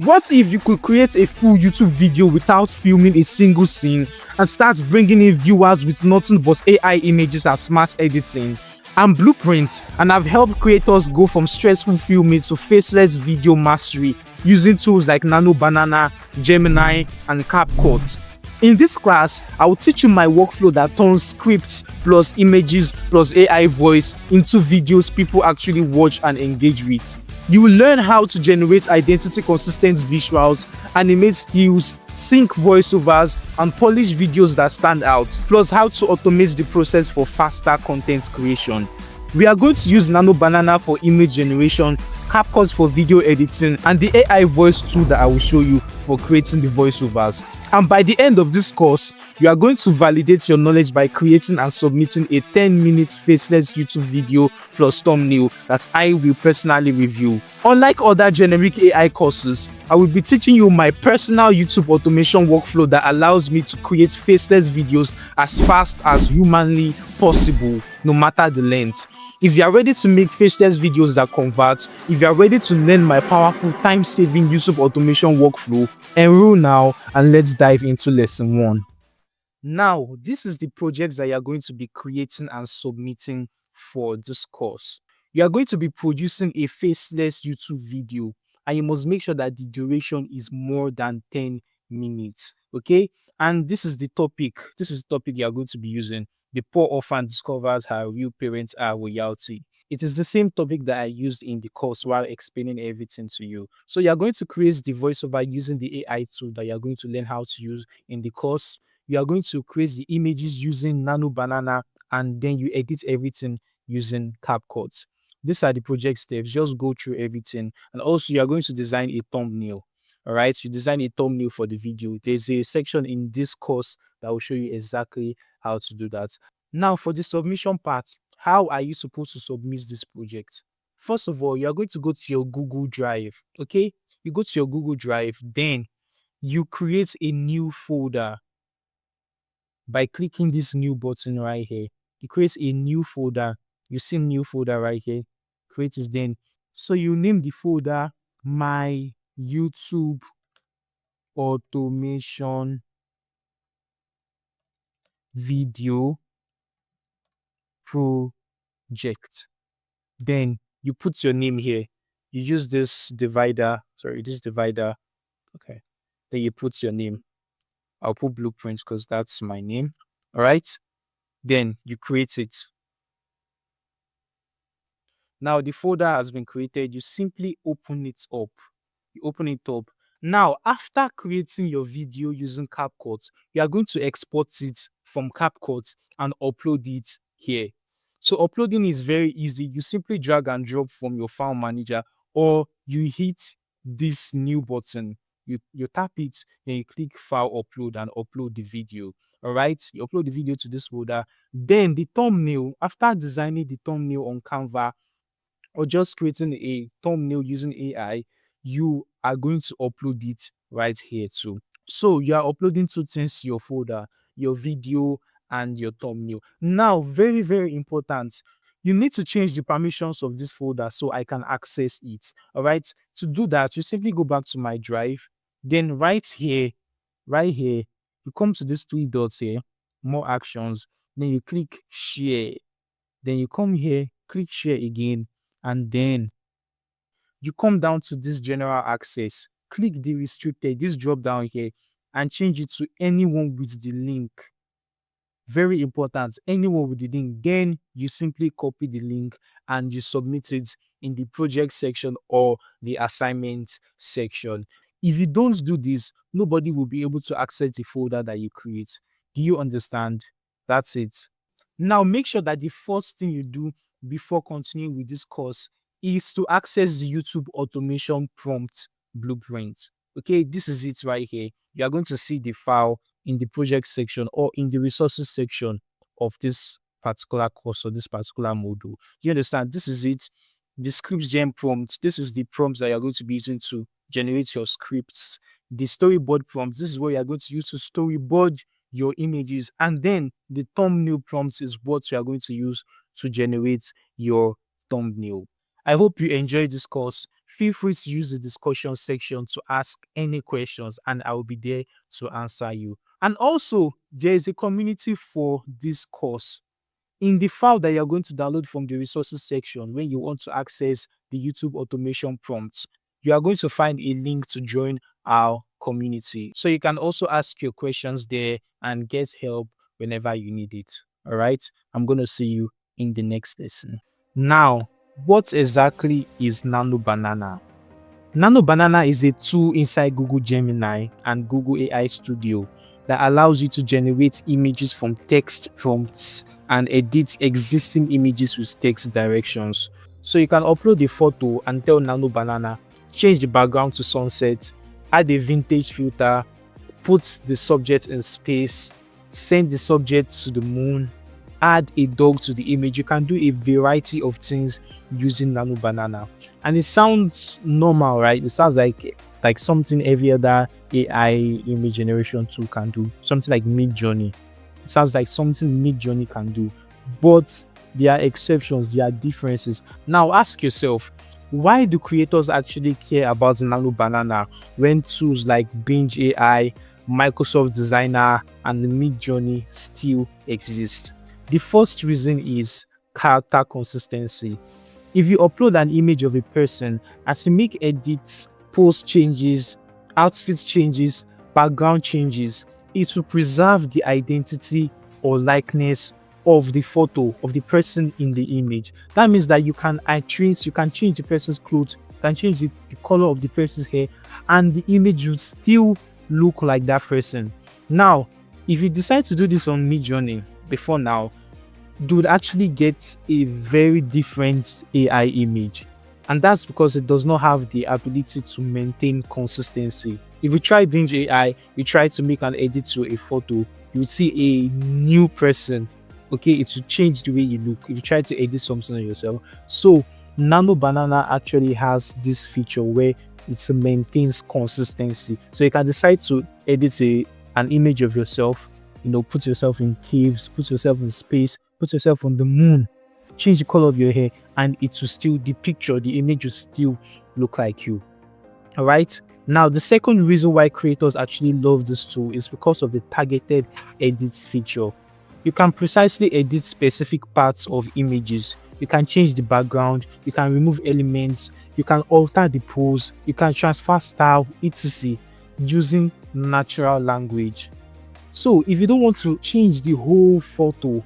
What if you could create a full YouTube video without filming a single scene and start bringing in viewers with nothing but AI images and smart editing? I'm Blueprint, and I've helped creators go from stressful filming to faceless video mastery using tools like Nano Banana, Gemini, and CapCut. In this class, I will teach you my workflow that turns scripts plus images plus AI voice into videos people actually watch and engage with. You will learn how to generate identity-consistent visuals, animate stills, sync voiceovers, and polish videos that stand out, plus how to automate the process for faster content creation. We are going to use Nano Banana for image generation, CapCut for video editing, and the AI voice tool that I will show you for creating the voiceovers. And by the end of this course, you are going to validate your knowledge by creating and submitting a 10-minute faceless YouTube video plus thumbnail that I will personally review. Unlike other generic AI courses, I will be teaching you my personal YouTube automation workflow that allows me to create faceless videos as fast as humanly possible, no matter the length. If you are ready to make faceless videos that convert, if you are ready to learn my powerful time-saving YouTube automation workflow, enroll now and let's dive into lesson 1. Now, this is the project that you are going to be creating and submitting for this course. You are going to be producing a faceless YouTube video, and you must make sure that the duration is more than 10 minutes, okay? And this is the topic. This is the topic you are going to be using. The poor orphan discovers her real parents are royalty. It is the same topic that I used in the course while explaining everything to you. So you are going to create the voiceover using the AI tool that you are going to learn how to use in the course. You are going to create the images using Nano Banana, and then you edit everything using CapCut. These are the project steps. Just go through everything. And also you are going to design a thumbnail. All right, you design a thumbnail for the video. There's a section in this course that will show you exactly how to do that. Now, for the submission part, how are you supposed to submit this project? First of all, you are going to go to your Google Drive. Okay, you go to your Google Drive, then you create a new folder by clicking this new button right here. You create a new folder. You see new folder right here. Create it then. So you name the folder My YouTube Automation Video Project. Then you put your name here. You use this divider. Okay. Then you put your name. I'll put Blueprint because that's my name. All right. Then you create it. Now the folder has been created. You simply open it up. You open it up. Now, after creating your video using CapCut, you are going to export it from CapCut and upload it here. So uploading is very easy. You simply drag and drop from your file manager, or you hit this new button. You tap it, then you click file upload and upload the video. All right, you upload the video to this folder. Then the thumbnail, after designing the thumbnail on Canva or just creating a thumbnail using AI, you are going to upload it right here too. So you are uploading two things to your folder, your video and your thumbnail. Now, very, very important, you need to change the permissions of this folder so I can access it. All right. To do that, you simply go back to my drive. Then right here, you come to these 3 dots here, more actions. Then you click share. Then you come here, click share again, and then you come down to this general access, click the restricted, this drop down here, and change it to anyone with the link. Very important, anyone with the link. Then you simply copy the link and you submit it in the project section or the assignment section. If you don't do this, nobody will be able to access the folder that you create. Do you understand? That's it. Now, make sure that the first thing you do before continuing with this course is to access the YouTube automation prompt blueprint. Okay, this is it right here. You are going to see the file in the project section or in the resources section of this particular course or this particular module. You understand? This is it. The scripts gen prompt. This is the prompts that you're going to be using to generate your scripts. The storyboard prompt. This is what you're going to use to storyboard your images. And then the thumbnail prompt is what you are going to use to generate your thumbnail. I hope you enjoyed this course. Feel free to use the discussion section to ask any questions, and I will be there to answer you. And also, there is a community for this course. In the file that you're going to download from the resources section, when you want to access the YouTube automation prompts, you are going to find a link to join our community. So you can also ask your questions there and get help whenever you need it. All right. I'm going to see you in the next lesson. Now, what exactly is Nano Banana? Nano Banana is a tool inside Google Gemini and Google AI Studio that allows you to generate images from text prompts and edit existing images with text directions. So you can upload a photo and tell Nano Banana, change the background to sunset, add a vintage filter, put the subject in space, send the subject to the moon, add a dog to the image. You can do a variety of things using Nano Banana, and it sounds normal, right? It sounds like something every other AI image generation tool can do, something like Midjourney. It sounds like something Midjourney can do, but there are exceptions, there are differences. Now ask yourself, why do creators actually care about Nano Banana when tools like Binge AI, Microsoft Designer, and the Midjourney still exist? The first reason is character consistency. If you upload an image of a person, as you make edits, post changes, outfit changes, background changes, it will preserve the identity or likeness of the photo of the person in the image. That means that you can change the person's clothes, you can change the color of the person's hair, and the image will still look like that person. Now, if you decide to do this on Midjourney before now, you would actually get a very different AI image, and that's because it does not have the ability to maintain consistency. If you try Binge AI, you try to make an edit to a photo, you would see a new person. Okay, it will change the way you look if you try to edit something on yourself. So Nano Banana actually has this feature where it maintains consistency. So you can decide to edit an image of yourself, put yourself in caves, put yourself in space, put yourself on the moon, change the color of your hair, and it will still, the image will still look like you. All right. Now, the second reason why creators actually love this tool is because of the targeted edits feature. You can precisely edit specific parts of images. You can change the background, you can remove elements, you can alter the pose, you can transfer style, etc. using natural language. So if you don't want to change the whole photo,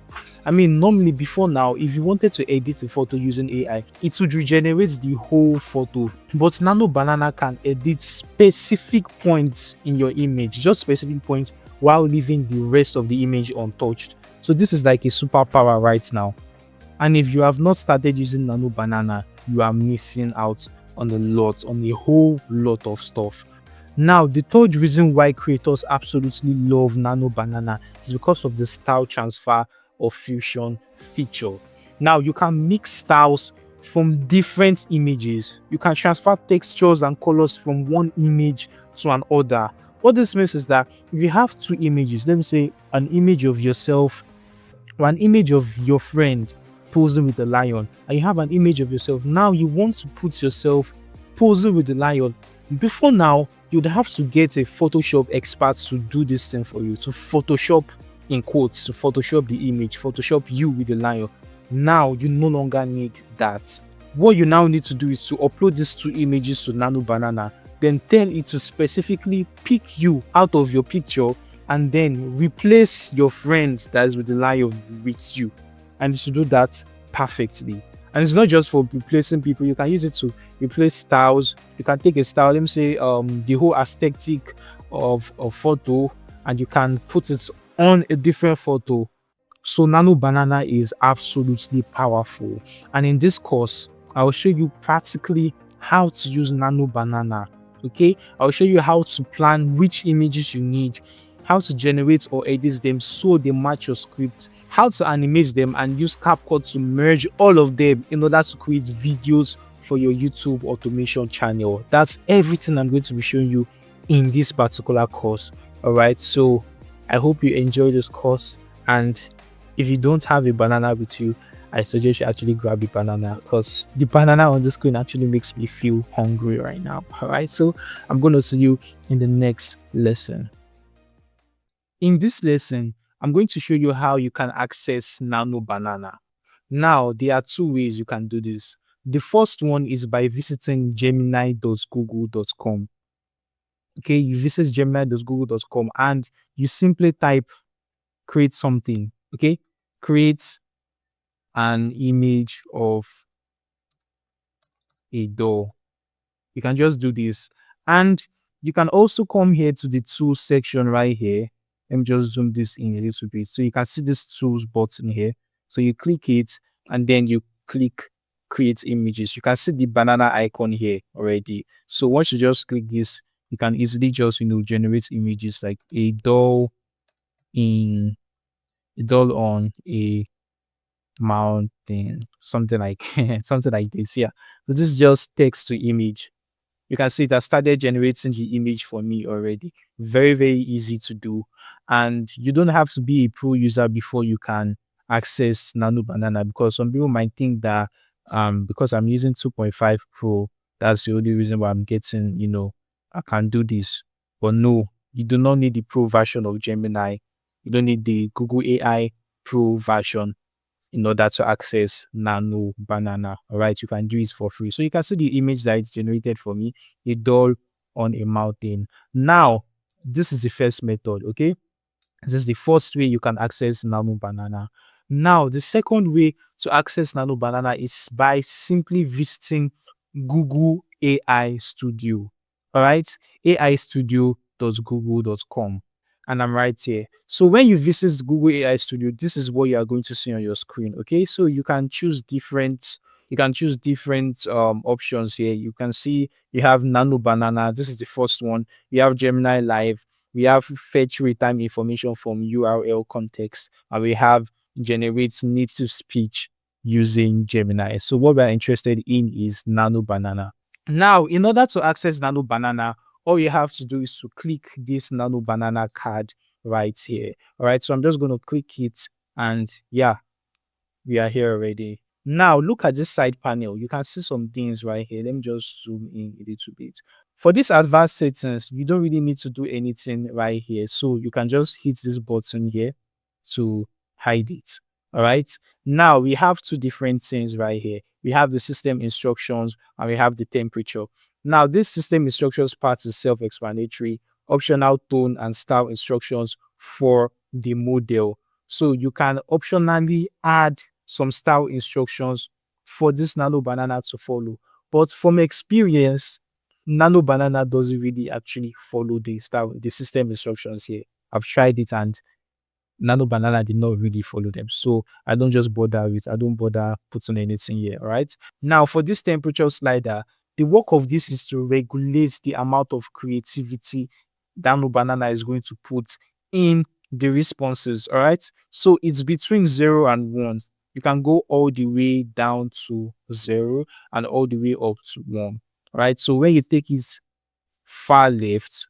normally before now, if you wanted to edit a photo using AI, it would regenerate the whole photo. But Nano Banana can edit specific points in your image, just specific points, while leaving the rest of the image untouched. So this is like a superpower right now. And if you have not started using Nano Banana, you are missing out on a whole lot of stuff. Now, the third reason why creators absolutely love Nano Banana is because of the style transfer or fusion feature. Now, you can mix styles from different images. You can transfer textures and colors from one image to another. What this means is that if you have two images, let me say an image of yourself or an image of your friend posing with the lion, and you have an image of yourself, now you want to put yourself posing with the lion. Before now, you'd have to get a Photoshop expert to do this thing for you, to Photoshop, in quotes, to Photoshop the image, Photoshop you with the lion. Now you no longer need that. What you now need to do is to upload these two images to Nano Banana, then tell it to specifically pick you out of your picture and then replace your friend that is with the lion with you. And you should do that perfectly. And it's not just for replacing people, you can use it to replace styles. You can take a style, let me say the whole aesthetic of a photo, and you can put it on a different photo. So Nano Banana is absolutely powerful. And in this course, I'll show you practically how to use Nano Banana. Okay, I'll show you how to plan which images you need, how to generate or edit them so they match your script, how to animate them, and use CapCut to merge all of them in order to create videos for your YouTube automation channel. That's everything I'm going to be showing you in this particular course. All right, so I hope you enjoy this course, and if you don't have a banana with you, I suggest you actually grab the banana, because the banana on the screen actually makes me feel hungry right now. All right, so I'm going to see you in the next lesson. In this lesson, I'm going to show you how you can access Nano Banana. Now, there are two ways you can do this. The first one is by visiting gemini.google.com. Okay, you visit gemini.google.com and you simply type create something. Okay, create an image of a doll. You can just do this. And you can also come here to the tools section right here. Let me just zoom this in a little bit. So you can see this tools button here. So you click it and then you click create images. You can see the banana icon here already. So once you just click this, you can easily just, generate images like in a doll on a mountain, something like something like this. Yeah. So this is just text to image. You can see it has started generating the image for me already. Very, very easy to do. And you don't have to be a pro user before you can access Nano Banana, because some people might think that because I'm using 2.5 Pro, that's the only reason why I'm getting, I can do this. But no, you do not need the Pro version of Gemini. You don't need the Google AI Pro version in order to access Nano Banana. All right, you can do it for free. So you can see the image that it's generated for me, a doll on a mountain. Now, this is the first method, okay? This is the first way you can access Nano Banana. Now, the second way to access Nano Banana is by simply visiting Google AI Studio. All right, aistudio.google.com. And I'm right here. So when you visit Google AI Studio, this is what you are going to see on your screen. Okay, so you can choose different options here. You can see you have Nano Banana. This is the first one. You have Gemini Live. We have fetch real-time information from URL context, and we have generate native speech using Gemini. So what we're interested in is Nano Banana. Now, in order to access Nano Banana, all you have to do is to click this Nano Banana card right here. All right, so I'm just going to click it, and yeah, we are here already. Now, look at this side panel. You can see some things right here. Let me just zoom in a little bit. For this advanced settings, you don't really need to do anything right here. So you can just hit this button here to hide it. All right. Now we have two different things right here. We have the system instructions and we have the temperature. Now, this system instructions part is self-explanatory. Optional tone and style instructions for the model. So you can optionally add some style instructions for this Nano Banana to follow. But from experience, Nano Banana doesn't really actually follow the system instructions here. I've tried it and Nano Banana did not really follow them. So I don't bother putting anything here. All right. Now for this temperature slider, the work of this is to regulate the amount of creativity Nano Banana is going to put in the responses. All right. So it's between 0 and 1. You can go all the way down to 0 and all the way up to 1. All right. So when you take it far left,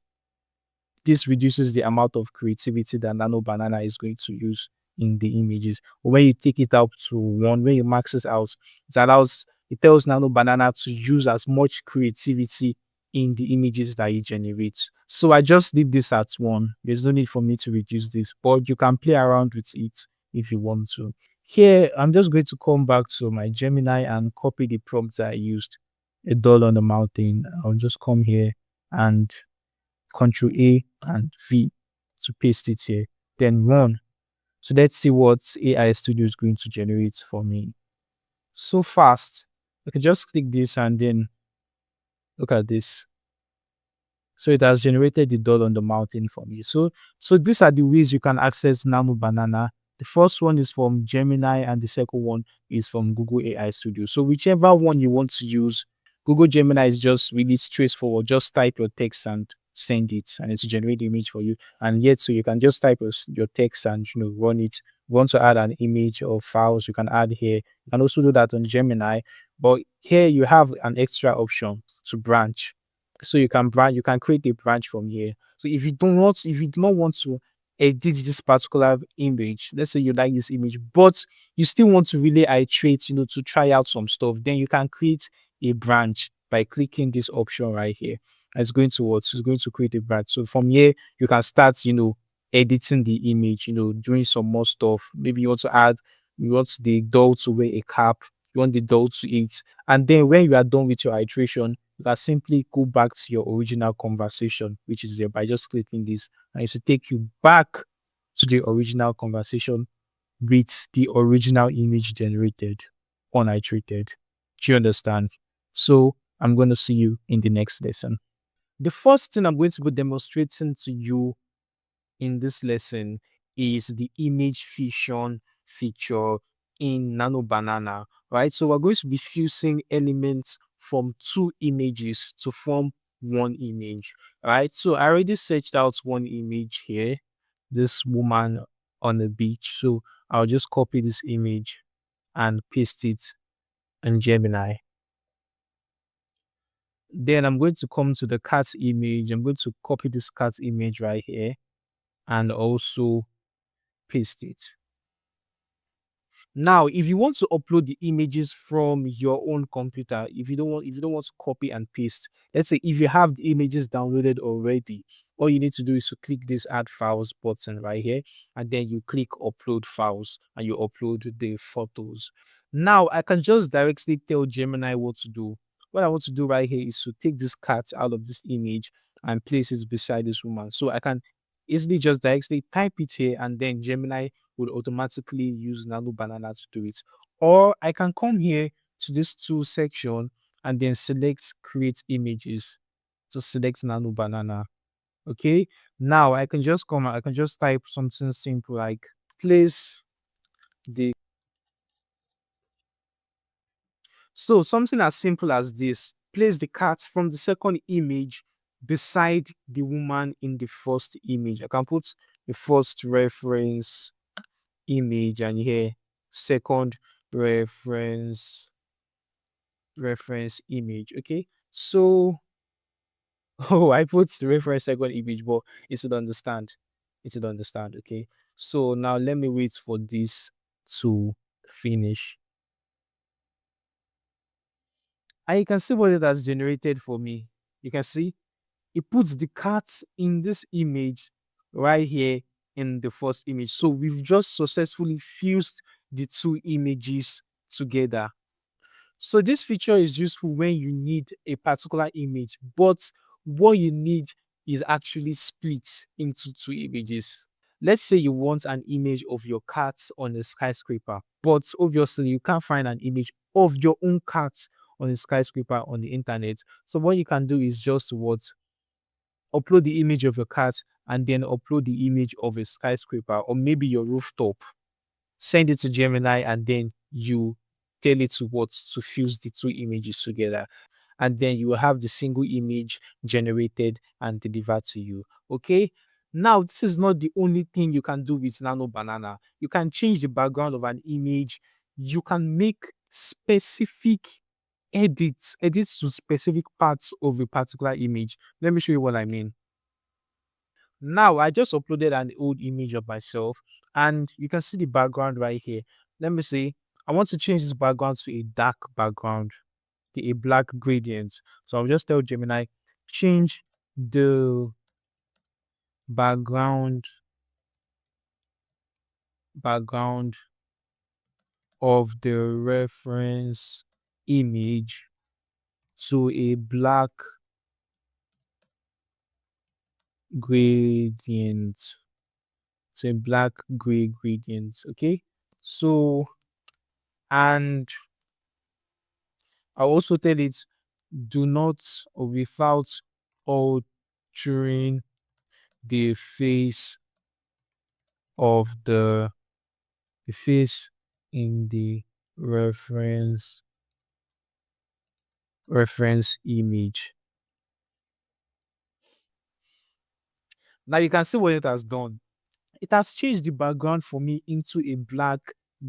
this reduces the amount of creativity that Nano Banana is going to use in the images. But when you take it up to 1, when you max it out, it tells Nano Banana to use as much creativity in the images that it generates. So I just leave this at 1. There's no need for me to reduce this, but you can play around with it if you want to. Here, I'm just going to come back to my Gemini and copy the prompts I used. A doll on the mountain. I'll just come here and Control A and V to paste it here, then run. So let's see what AI Studio is going to generate for me. So fast. I can just click this and then look at this. So it has generated the doll on the mountain for me. So these are the ways you can access Nano Banana. The first one is from Gemini and the second one is from Google AI Studio. So whichever one you want to use, Google Gemini is just really straightforward. Just type your text and send it, and it's generate the image for you. And yet, so you can just type your text and run it. You want to add an image or files, you can add here. You can also do that on Gemini. But here you have an extra option to branch. So you can create a branch from here. So if you do not want to edit this particular image. Let's say you like this image, but you still want to really iterate, to try out some stuff. Then you can create a branch by clicking this option right here. It's going to what? It's going to create a branch. So from here, you can start, editing the image, doing some more stuff. Maybe you want the doll to wear a cap, you want the doll to eat. And then when you are done with your iteration, you can simply go back to your original conversation, which is there by just clicking this. And it should take you back to the original conversation with the original image generated, uniterated. Do you understand? So I'm going to see you in the next lesson. The first thing I'm going to be demonstrating to you in this lesson is the image fusion feature in Nano Banana, right? So we're going to be fusing elements from two images to form one image, right? So I already searched out one image here, this woman on the beach. So I'll just copy this image and paste it in Gemini. Then I'm going to come to the cat image. I'm going to copy this cat image right here and also paste it. Now, if you want to upload the images from your own computer, if you don't want to copy and paste, let's say if you have the images downloaded already, all you need to do is to click this add files button right here, and then you click upload files and you upload the photos. Now, I can just directly tell Gemini what to do. What I want to do right here is to take this cat out of this image and place it beside this woman. So I can easily just directly type it here, and then Gemini would automatically use Nano Banana to do it. Or I can come here to this tool section and then select create images. So select Nano Banana. Okay. Now I can just I can just type something simple like place the so something as simple as this. Place the cat from the second image beside the woman in the first image. I can put the first reference image and here second reference image. Okay, so oh, I put the reference second image, but it should understand, okay. So now let me wait for this to finish, and you can see what it has generated for me. You can see it puts the cat in this image right here in the first image. So we've just successfully fused the two images together. So this feature is useful when you need a particular image, but what you need is actually split into two images. Let's say you want an image of your cat on a skyscraper, but obviously you can't find an image of your own cat on a skyscraper on the internet. So what you can do is just upload the image of your cat and then upload the image of a skyscraper or maybe your rooftop, send it to Gemini, and then you tell it to fuse the two images together. And then you will have the single image generated and delivered to you. Okay. Now, this is not the only thing you can do with Nano Banana. You can change the background of an image. You can make specific edits to specific parts of a particular image. Let me show you what I mean. Now, I just uploaded an old image of myself, and you can see the background right here. Let me see. I want to change this background to a dark background, to a black gradient. So I'll just tell Gemini, change the background background of the reference image to a black gradient. So a black gray gradient. Okay. So, and I also tell it, do not or without altering the face of the face in the reference image. Now you can see what it has done. It has changed the background for me into a black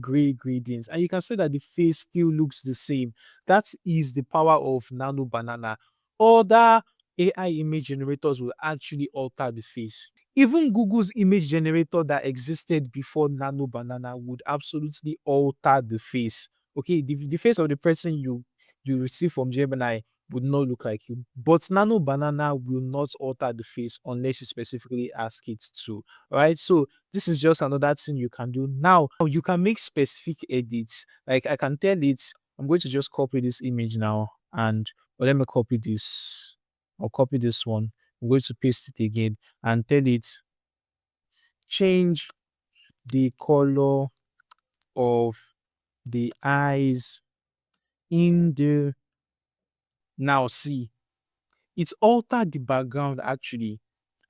gray gradient, and you can see that the face still looks the same. That is the power of Nano Banana. Other AI image generators will actually alter the face. Even Google's image generator that existed before Nano Banana would absolutely alter the face. Okay, the face of the person you receive from Gemini would not look like you. But Nano Banana will not alter the face unless you specifically ask it to. All right, so this is just another thing you can do. Now, you can make specific edits. Like I can tell it, I'm going to just copy this image now and let me copy this. I'll copy this one. I'm going to paste it again and tell it change the color of the eyes in the now see it's altered the background actually,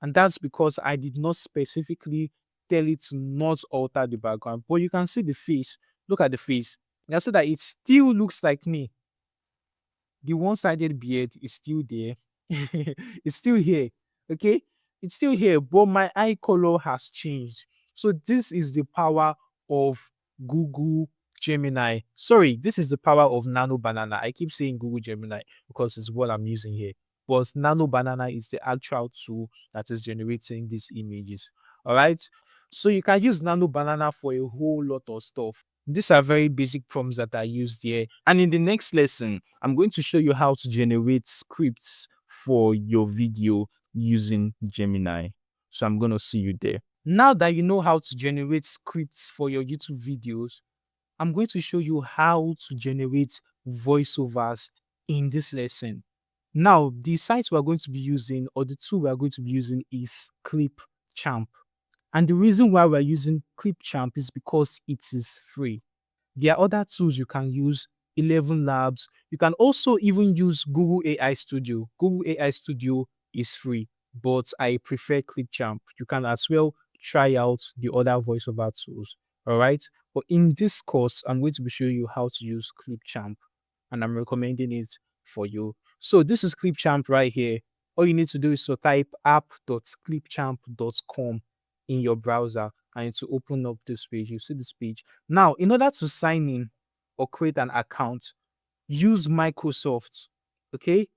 and that's because I did not specifically tell it to not alter the background, but you can see the face. Look at the face. You can see that it still looks like me. The one-sided beard is still there. It's still here. Okay, it's still here, but my eye color has changed. So this is the power of Google Gemini. Sorry, this is the power of Nano Banana. I keep saying Google Gemini because it's what I'm using here. But Nano Banana is the actual tool that is generating these images. All right. So you can use Nano Banana for a whole lot of stuff. These are very basic prompts that are used here. And in the next lesson, I'm going to show you how to generate scripts for your video using Gemini. So I'm going to see you there. Now that you know how to generate scripts for your YouTube videos, I'm going to show you how to generate voiceovers in this lesson. Now, the site we're going to be using or the tool we're going to be using is ClipChamp. And the reason why we're using ClipChamp is because it is free. There are other tools you can use, 11 Labs. You can also even use Google AI Studio. Google AI Studio is free, but I prefer ClipChamp. You can as well try out the other voiceover tools. All right. But in this course, I'm going to be showing you how to use ClipChamp, and I'm recommending it for you. So this is ClipChamp right here. All you need to do is to type app.clipchamp.com in your browser and to open up this page. You see this page. Now, in order to sign in or create an account, use Microsoft. Okay.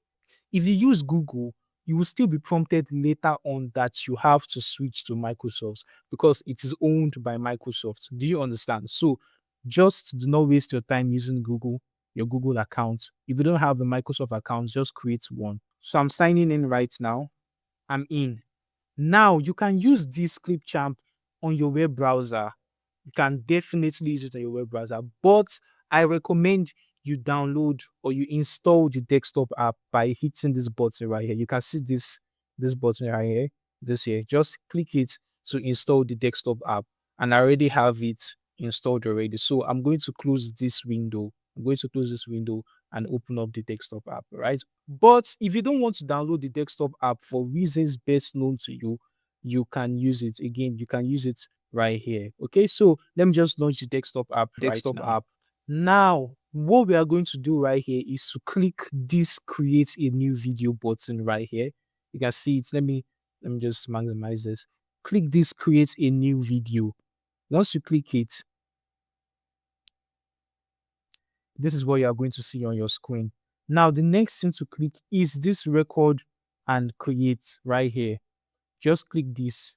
If you use Google, you will still be prompted later on that you have to switch to Microsoft because it is owned by Microsoft. Do you understand? So just do not waste your time using Google, your Google account. If you don't have a Microsoft account, just create one. So I'm signing in right now. I'm in. Now you can use this ClipChamp on your web browser. You can definitely use it on your web browser, but I recommend you download or you install the desktop app by hitting this button right here. You can see this button right here, this here. Just click it to install the desktop app, and I already have it installed already. So I'm going to close this window. I'm going to close this window and open up the desktop app, right? But if you don't want to download the desktop app for reasons best known to you, you can use it again. You can use it right here. Okay, so let me just launch the desktop app now. What we are going to do right here is to click this create a new video button right here. You can see it. Let me just maximize this. Click this create a new video. Once you click it, this is what you are going to see on your screen. Now the next thing to click is this record and create right here. Just click this.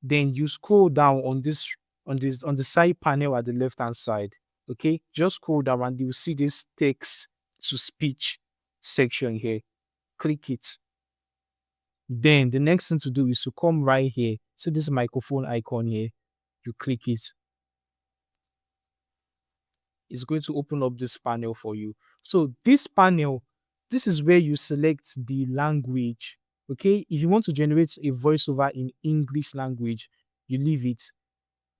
Then you scroll down on the side panel at the left hand side. Okay, just scroll down and you see this text to speech section here. Click it. Then the next thing to do is to come right here. See this microphone icon here. You click it. It's going to open up this panel for you. So this panel, this is where you select the language. Okay, if you want to generate a voiceover in English language, you leave it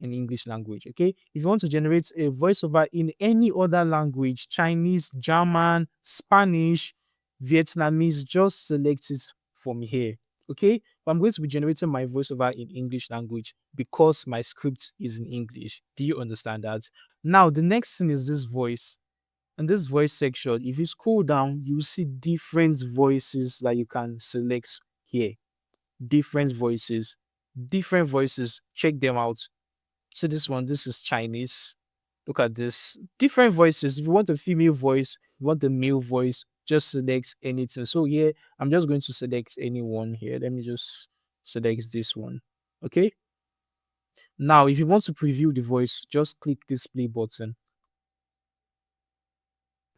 in English language. Okay, if you want to generate a voiceover in any other language, Chinese, German, Spanish, Vietnamese, just select it from here. Okay, but I'm going to be generating my voiceover in English language because my script is in English. Do you understand that? Now the next thing is this voice. And this voice section, if you scroll down, you will see different voices that you can select here. Different voices. Check them out. So this one, this is Chinese. Look at this. Different voices. If you want a female voice, you want a male voice, just select anything. So here, I'm just going to select anyone here. Let me just select this one. Okay. Now, if you want to preview the voice, just click this play button.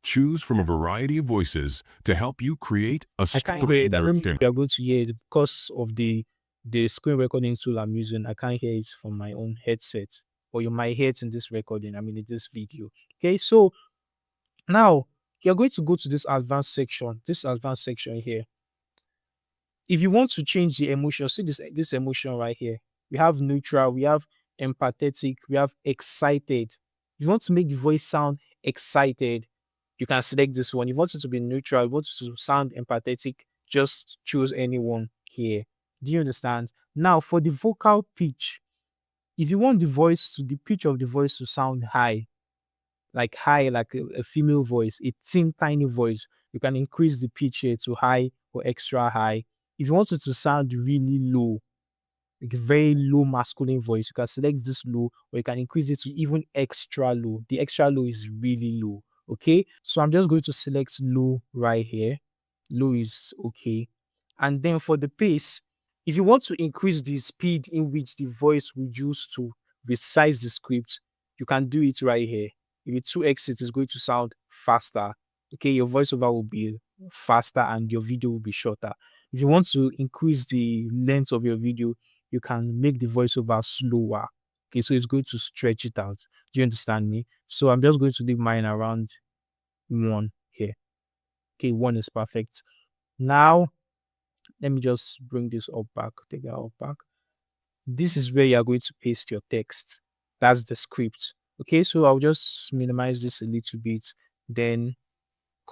Choose from a variety of voices to help you create a I can't hear it. I don't know story. if you are going to hear it because of the screen recording tool I'm using. I can't hear it from my own headset, or you might hear it in this recording. I mean, in this video. Okay, so now you're going to go to this advanced section. This advanced section here. If you want to change the emotion, see this emotion right here. We have neutral, we have empathetic, we have excited. If you want to make the voice sound excited, you can select this one. If you want it to be neutral, you want it to sound empathetic, just choose anyone here. Do you understand? Now for the vocal pitch, if you want the pitch of the voice to sound high, like a female voice, a thin, tiny voice, you can increase the pitch here to high or extra high. If you want it to sound really low, like a very low masculine voice, you can select this low, or you can increase it to even extra low. The extra low is really low. Okay, so I'm just going to select low right here. Low is okay. And then for the pace, if you want to increase the speed in which the voice will use to resize the script, you can do it right here. If you 2x it is going to sound faster. Okay, your voiceover will be faster and your video will be shorter. If you want to increase the length of your video, you can make the voiceover slower. Okay, so it's going to stretch it out. Do you understand me? So I'm just going to leave mine around 1 here. Okay, 1 is perfect. Now, let me just bring this up back, take it out back. This is where you are going to paste your text. That's the script. Okay, so I'll just minimize this a little bit, then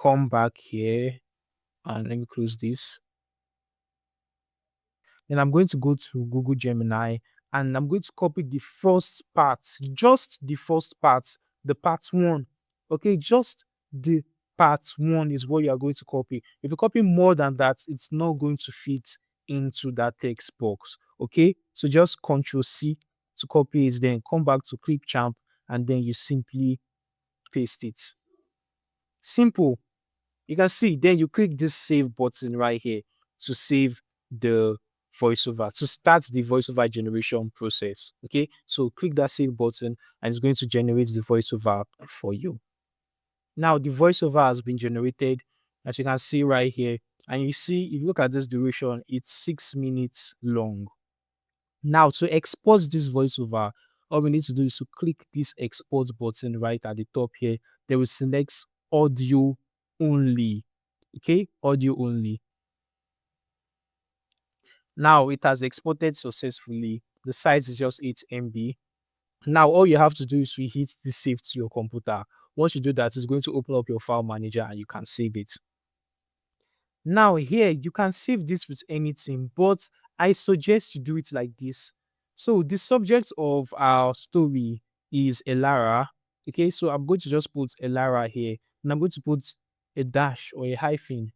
come back here and let me close this. Then I'm going to go to Google Gemini and I'm going to copy the first part, just the first part, the part 1. Okay, just the part 1 is what you are going to copy. If you copy more than that, it's not going to fit into that text box. Okay, so just Control C to copy it, then come back to Clipchamp and then you simply paste it. Simple. You can see, then you click this save button right here to save the voiceover, to start the voiceover generation process. Okay, so click that save button and it's going to generate the voiceover for you. Now the voiceover has been generated, as you can see right here, and you see, if you look at this duration, it's 6 minutes long. Now to export this voiceover, all we need to do is to click this export button right at the top here. Then we select audio only. Okay, audio only. Now it has exported successfully. The size is just 8 MB. Now all you have to do is to hit the save to your computer. Once you do that, it's going to open up your file manager and you can save it. Now here you can save this with anything, but I suggest you do it like this. So the subject of our story is Elara. Okay, so I'm going to just put Elara here, and I'm going to put a dash or a hyphen,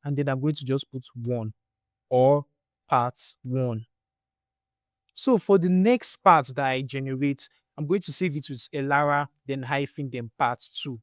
and then I'm going to just put 1 or part 1. So for the next part that I generate, I'm going to save it with Elara, then hyphen, then part 2.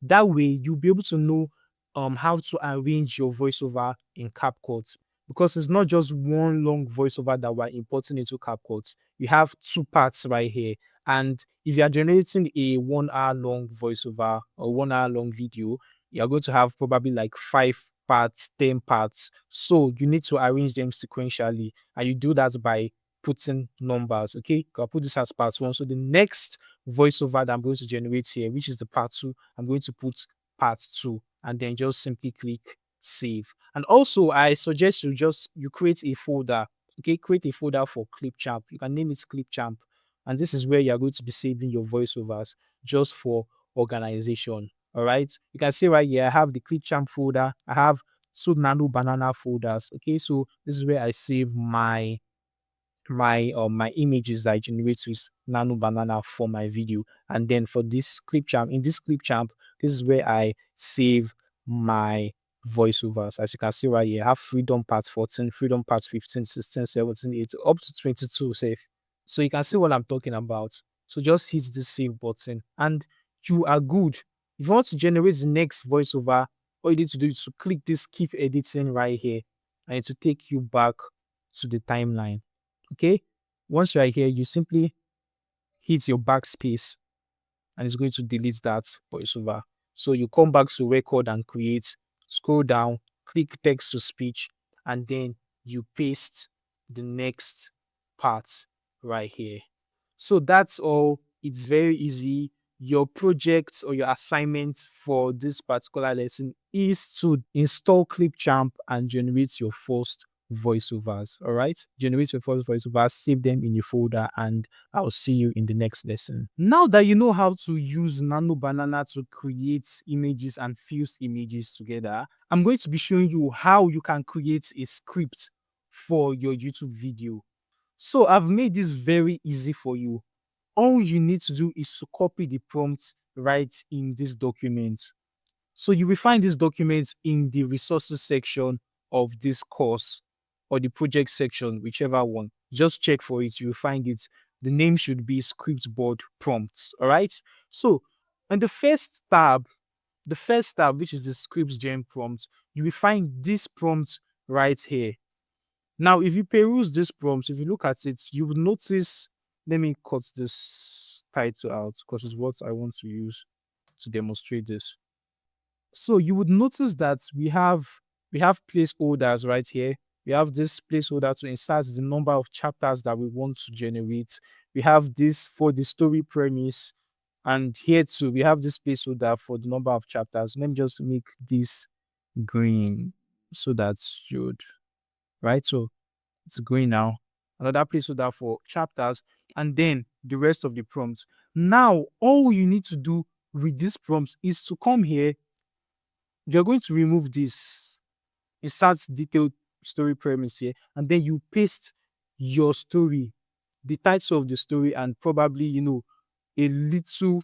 That way, you'll be able to know how to arrange your voiceover in CapCut, because it's not just one long voiceover that we're importing into CapCut. You have 2 parts right here. And if you are generating a 1 hour long voiceover or 1 hour long video, you're going to have probably like 5 parts, 10 parts. So you need to arrange them sequentially. And you do that by putting numbers. Okay, I'll put this as part 1. So the next voiceover that I'm going to generate here, which is the part 2, I'm going to put part 2 and then just simply click save. And also I suggest you create a folder. Okay, create a folder for Clipchamp. You can name it Clipchamp, and this is where you're going to be saving your voiceovers just for organization. All right, you can see right here I have the Clipchamp folder, I have 2 Nano Banana folders. Okay, so this is where I save my images that I generate with Nano Banana for my video. And then for this Clipchamp, in this Clipchamp, this is where I save my voiceovers. As you can see right here, I have Freedom Part 14, Freedom Part 15, 16, 17, 18, up to 22 safe. So you can see what I'm talking about. So just hit the save button and you are good. If you want to generate the next voiceover, all you need to do is to click this keep editing right here, and it will take you back to the timeline. Okay. Once you are here, you simply hit your backspace and it's going to delete that voiceover. So you come back to record and create, scroll down, click text to speech, and then you paste the next part right here. So that's all. It's very easy. Your project or your assignment for this particular lesson is to install Clipchamp and generate your first voiceovers. All right, generate your first voiceovers, save them in your folder, and I'll see you in the next lesson. Now that you know how to use Nano Banana to create images and fuse images together, I'm going to be showing you how you can create a script for your YouTube video. So I've made this very easy for you. All you need to do is to copy the prompt right in this document. So you will find this document in the resources section of this course or the project section, whichever one. Just check for it. You'll find it. The name should be scriptboard prompts. All right. So on the first tab, which is the scripts gen prompt, you will find this prompt right here. Now, if you peruse this prompt, if you look at it, you will notice. Let me cut this title out because it's what I want to use to demonstrate this. So you would notice that we have placeholders right here. We have this placeholder to insert the number of chapters that we want to generate. We have this for the story premise, and here too we have this placeholder for the number of chapters. Let me just make this green so that's should right. So it's green now. Another placeholder for chapters, and then the rest of the prompts. Now, all you need to do with these prompts is to come here. You're going to remove this, insert detailed story premise here, and then you paste your story, the title of the story, and probably, a little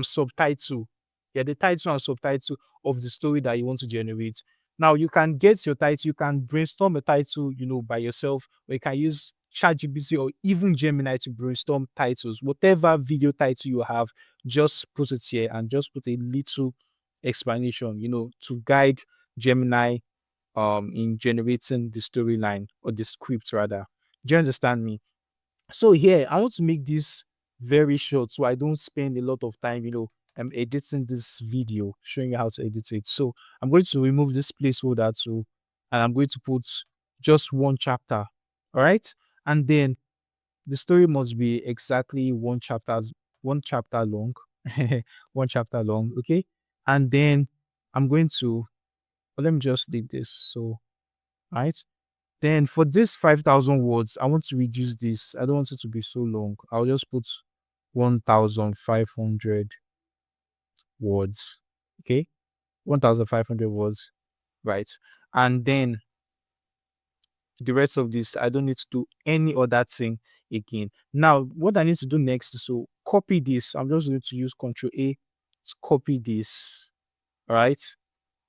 subtitle. Yeah, the title and subtitle of the story that you want to generate. Now you can get your title, you can brainstorm a title, by yourself, or you can use ChatGPT or even Gemini to brainstorm titles. Whatever video title you have, just put it here and just put a little explanation, to guide Gemini in generating the storyline or the script rather. Do you understand me? So here, I want to make this very short so I don't spend a lot of time, editing this video, showing you how to edit it. So I'm going to remove this placeholder too, and I'm going to put just one chapter. All right. And then the story must be exactly one chapter long. One chapter long. Okay. And then I'm going to let me just leave this. So right. Then for this 5,000 words, I want to reduce this. I don't want it to be so long. I'll just put 1,500 words. Okay. 1,500 words. Right. And then the rest of this, I don't need to do any other thing again. Now, what I need to do next is to copy this. I'm just going to use Control A to copy this. All right.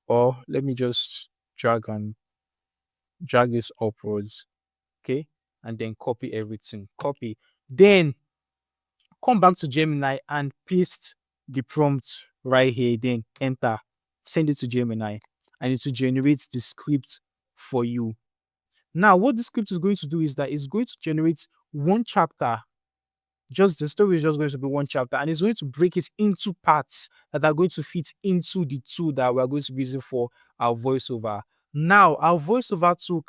Or let me just drag this upwards. Okay, and then copy everything. Copy. Then come back to Gemini and paste the prompt right here. Then enter. Send it to Gemini, and it will generate the script for you. Now, what the script is going to do is that it's going to generate one chapter. Just the story is just going to be one chapter, and it's going to break it into parts that are going to fit into the tool that we're going to be using for our voiceover. Now, our voiceover tool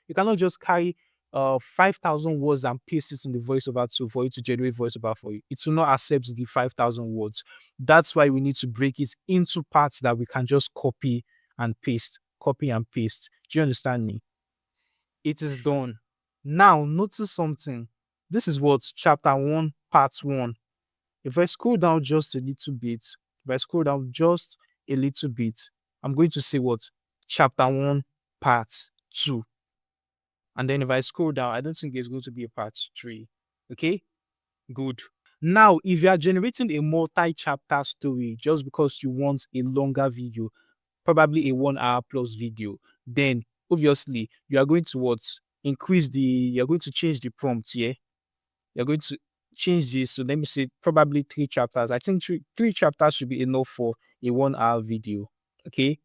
you cannot just carry 5,000 words and paste it in the voiceover tool for you to generate voiceover for you. It will not accept the 5,000 words. That's why we need to break it into parts that we can just copy and paste. Copy and paste. Do you understand me? It is done. Now, notice something. This is what chapter 1, part 1. If I scroll down just a little bit, I'm going to see what chapter 1, part 2. And then if I scroll down, I don't think it's going to be a part 3. Okay, good. Now, if you are generating a multi-chapter story just because you want a longer video, probably a 1 hour plus video, then obviously you are going to you're going to change the prompt here. You're going to change this. So let me say probably 3 chapters. I think three chapters should be enough for a 1 hour video. Okay.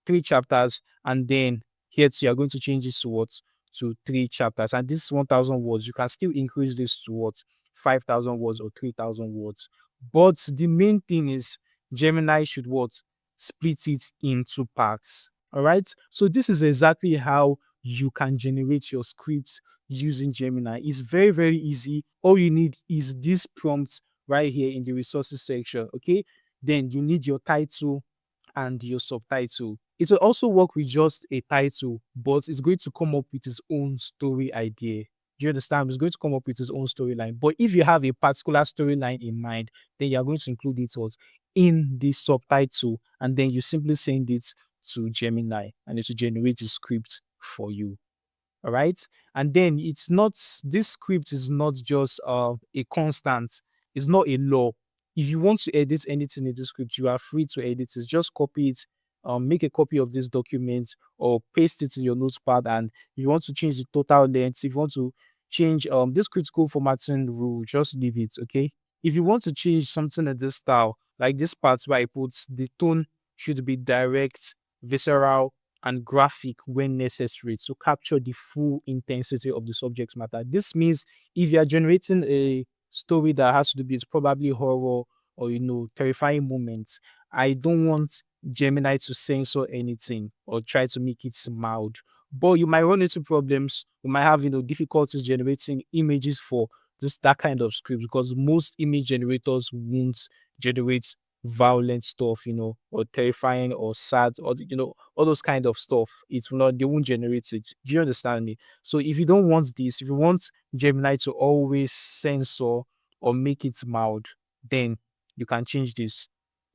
3 chapters, and then here too, you're going to change this to what? To 3 chapters. And this 1,000 words, you can still increase this to what? 5,000 words or 3,000 words. But the main thing is Gemini should what? Split it into parts. All right. So this is exactly how you can generate your scripts using Gemini. It's very, very easy. All you need is this prompt right here in the resources section. Okay. Then you need your title and your subtitle. It will also work with just a title, but it's going to come up with its own story idea. Do you understand? It's going to come up with its own storyline. But if you have a particular storyline in mind, then you're going to include it what in the subtitle, and then you simply send it to Gemini, and it will generate a script for you. All right. And then it's not, this script is not just a constant, it's not a law. If you want to edit anything in the script, you are free to edit it. Just copy it, make a copy of this document or paste it in your notepad. And if you want to change the total length, if you want to change this critical formatting rule, just leave it. Okay. If you want to change something in this style, like this part where I put the tone should be direct, visceral, and graphic when necessary to capture the full intensity of the subject matter. This means if you are generating a story that has to do with probably horror or terrifying moments, I don't want Gemini to censor anything or try to make it mild. But you might run into problems. You might have difficulties generating images for that kind of script, because most image generators won't generate violent stuff, or terrifying or sad, or all those kind of stuff. It's not, they won't generate it. Do you understand me? So if you don't want this, if you want Gemini to always censor or make it mild, then you can change this.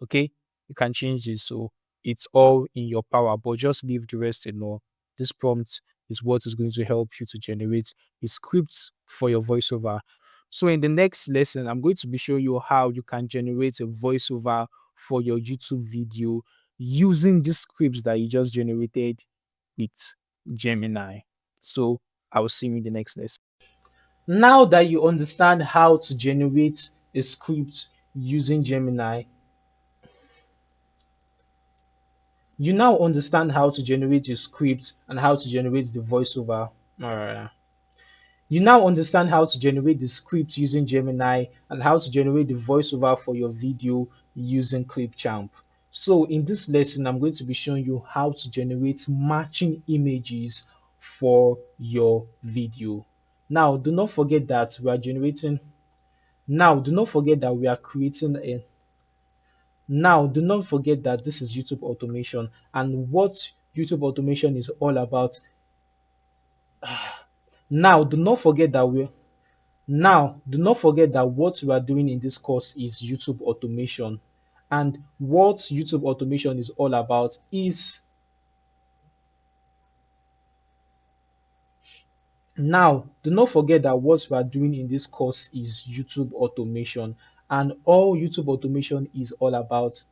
Okay, you can change this. So it's all in your power, but just leave the rest alone. This prompt is what is going to help you to generate a script for your voiceover. So in the next lesson, I'm going to be showing you how you can generate a voiceover for your YouTube video using the scripts that you just generated with Gemini. So I will see you in the next lesson. Now that you understand how to generate a script using Gemini, you now understand how to generate a script and how to generate the voiceover. All right. You now understand how to generate the script using Gemini and how to generate the voiceover for your video using Clipchamp. So in this lesson, I'm going to be showing you how to generate matching images for your video. Now, do not forget that we are generating. Now, do not forget that we are creating a. Now, do not forget that this is YouTube automation, and what YouTube automation is all about. Now, do not forget that we Now, do not forget that what we are doing in this course is YouTube automation. And what YouTube automation is all about is Now, do not forget that what we are doing in this course is YouTube automation. And all YouTube automation is all about.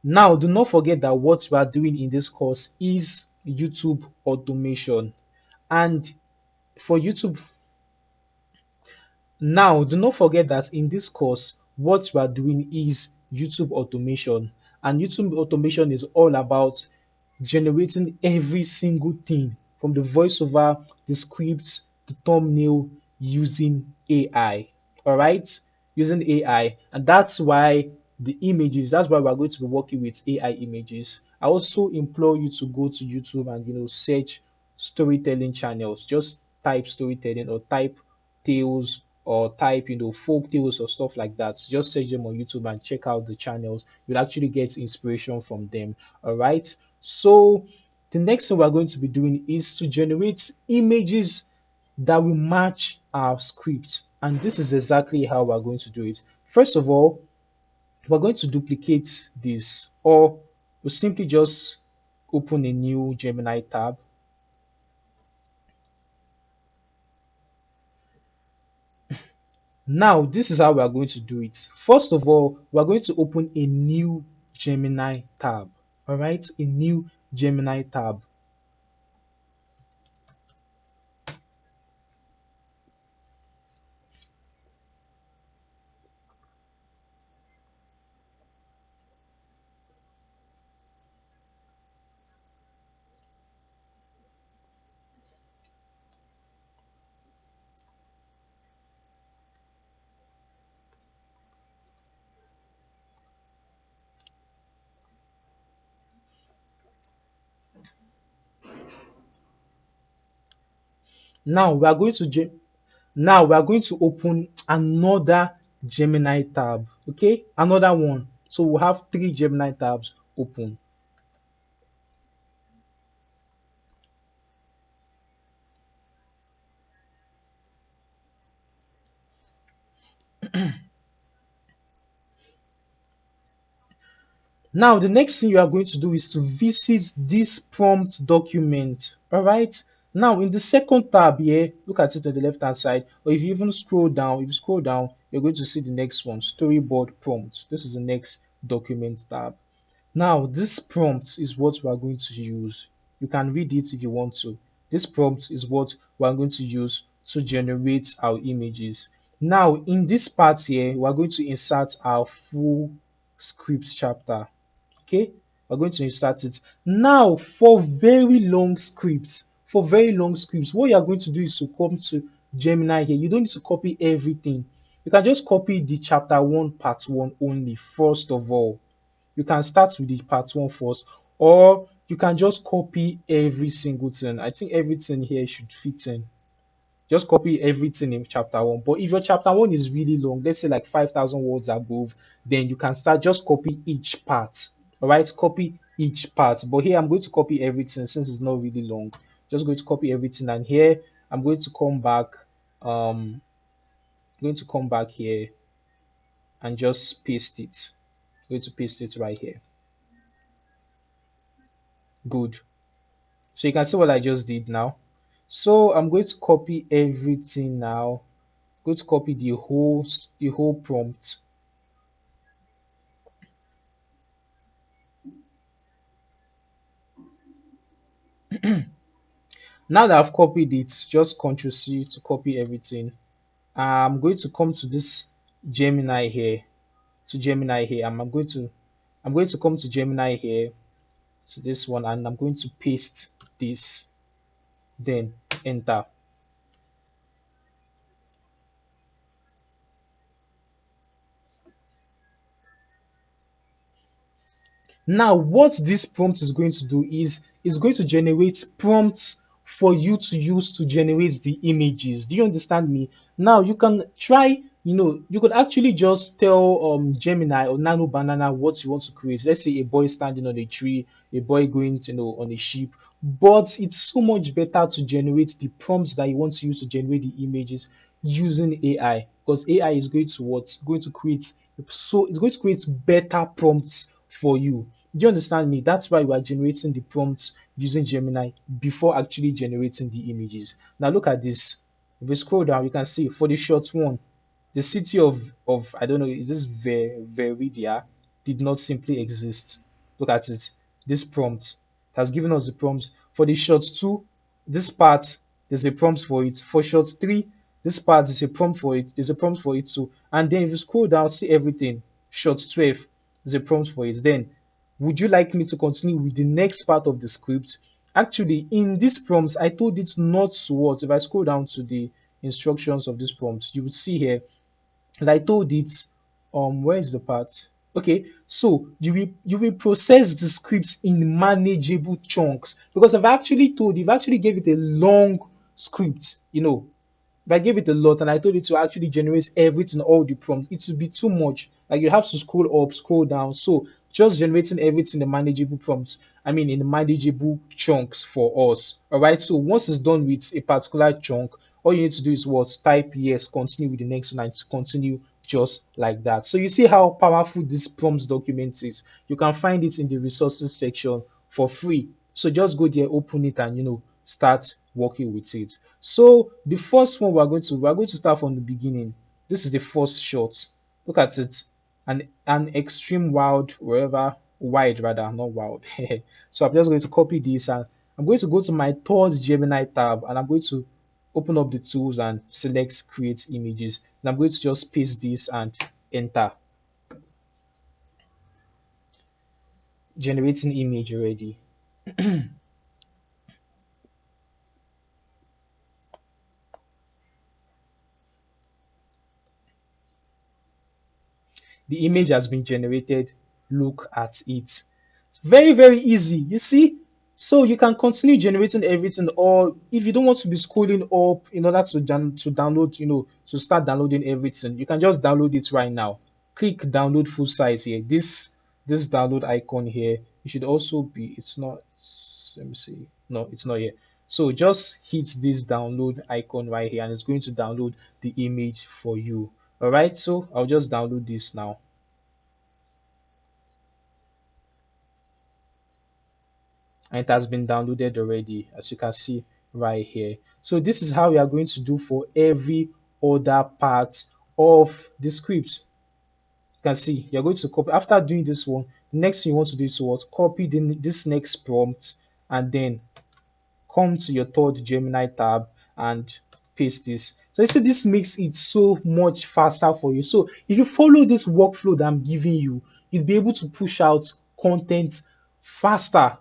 Now, do not forget that what we are doing in this course is YouTube automation. And for YouTube Now, do not forget that in this course, what we are doing is YouTube automation. And YouTube automation is all about generating every single thing from the voiceover, the scripts, the thumbnail using AI. All right, using AI, and that's why we're going to be working with AI images. I also implore you to go to YouTube and search storytelling channels. Just type storytelling or type tales or type folk tales or stuff like that. Just search them on YouTube and check out the channels. You'll actually get inspiration from them. All right, so the next thing we're going to be doing is to generate images that will match our script, and this is exactly how we're going to do it. First of all, we're going to duplicate this, or we'll simply just open a new Gemini tab. Now, this is how we are going to do it. First of all, we're going to open a new Gemini tab. All right, a new Gemini tab. Now we are going to now we are going to open another Gemini tab. Okay, another one. So we'll have 3 Gemini tabs open. Now, the next thing you are going to do is to visit this prompt document. All right. Now, in the second tab here, look at it on the left hand side, or if you even scroll down, if you scroll down, you're going to see the next one, storyboard prompts. This is the next document tab. Now, this prompt is what we are going to use. You can read it if you want to. This prompt is what we are going to use to generate our images. Now, in this part here, we are going to insert our full scripts chapter. Okay, we're going to insert it. Now, for very long scripts, what you are going to do is to come to Gemini here. You don't need to copy everything. You can just copy the chapter 1, part 1 only, first of all. You can start with the part 1 first, or you can just copy every single thing. I think everything here should fit in. Just copy everything in chapter 1. But if your chapter 1 is really long, let's say like 5,000 words above, then you can start just copy each part. All right, copy each part. But here I'm going to copy everything since it's not really long. Just going to copy everything, and here I'm going to come back. I'm going to come back here and just paste it. I'm going to paste it right here. Good. So you can see what I just did now. So I'm going to copy everything now. I'm going to copy the whole prompt. Now that I've copied it, just Ctrl C to copy everything. I'm going to come to this Gemini here, I'm going to come to Gemini here, to this one, and I'm going to paste this, then enter. Now, what this prompt is going to do is it's going to generate prompts for you to use to generate the images. Do you understand me? Now, you can try, you could actually just tell Gemini or Nano Banana what you want to create. Let's say a boy standing on a tree, a boy going to, on a ship. But it's so much better to generate the prompts that you want to use to generate the images using AI, because AI is going to what? Going to create, so it's going to create better prompts for you. Do you understand me? That's why we are generating the prompts using Gemini before actually generating the images. Now look at this. If we scroll down, you can see for the short one, the city of I don't know, is this Veridia, did not simply exist. Look at it. This prompt has given us the prompt. For the short 2, this part, there's a prompt for it. For short 3, this part is a prompt for it. There's a prompt for it too. And then if you scroll down, see everything. Short 12, there's a prompt for it. Then, would you like me to continue with the next part of the script? Actually, in this prompt, I told it not to what. If I scroll down to the instructions of this prompt, you would see here, and I told it, where is the part? Okay, so you will process the scripts in manageable chunks, because if I actually gave it a long script, if I gave it a lot and I told it to actually generate everything, all the prompts, it would be too much. Like you have to scroll up, scroll down. So just generating everything in manageable prompts, I mean in manageable chunks for us. All right. So once it's done with a particular chunk, all you need to do is what? Type yes, continue with the next one, and to continue just like that. So you see how powerful this prompts document is. You can find it in the resources section for free. So just go there, open it, and start working with it. So the first one we're going to start from the beginning. This is the first shot. Look at it. An extreme wild, wherever wide rather, not wild. So I'm just going to copy this, and I'm going to go to my third Gemini tab, and I'm going to open up the tools and select create images. And I'm going to just paste this and enter. Generating image already. The image has been generated. Look at it. It's very, very easy. You see, So you can continue generating everything, or if you don't want to be scrolling up in order to download, to start downloading everything, you can just download it right now. Click download full size here. This download icon here, it should also be, it's not, let me see. No, it's not here. So just hit this download icon right here and it's going to download the image for you. All right, so I'll just download this now. And it has been downloaded already, as you can see right here. So this is how we are going to do for every other part of the script. You can see you're going to copy. After doing this one, next thing you want to do is what? Copy this next prompt and then come to your third Gemini tab and paste this. So you see, this makes it so much faster for you. So if you follow this workflow that I'm giving you, you'll be able to push out content faster.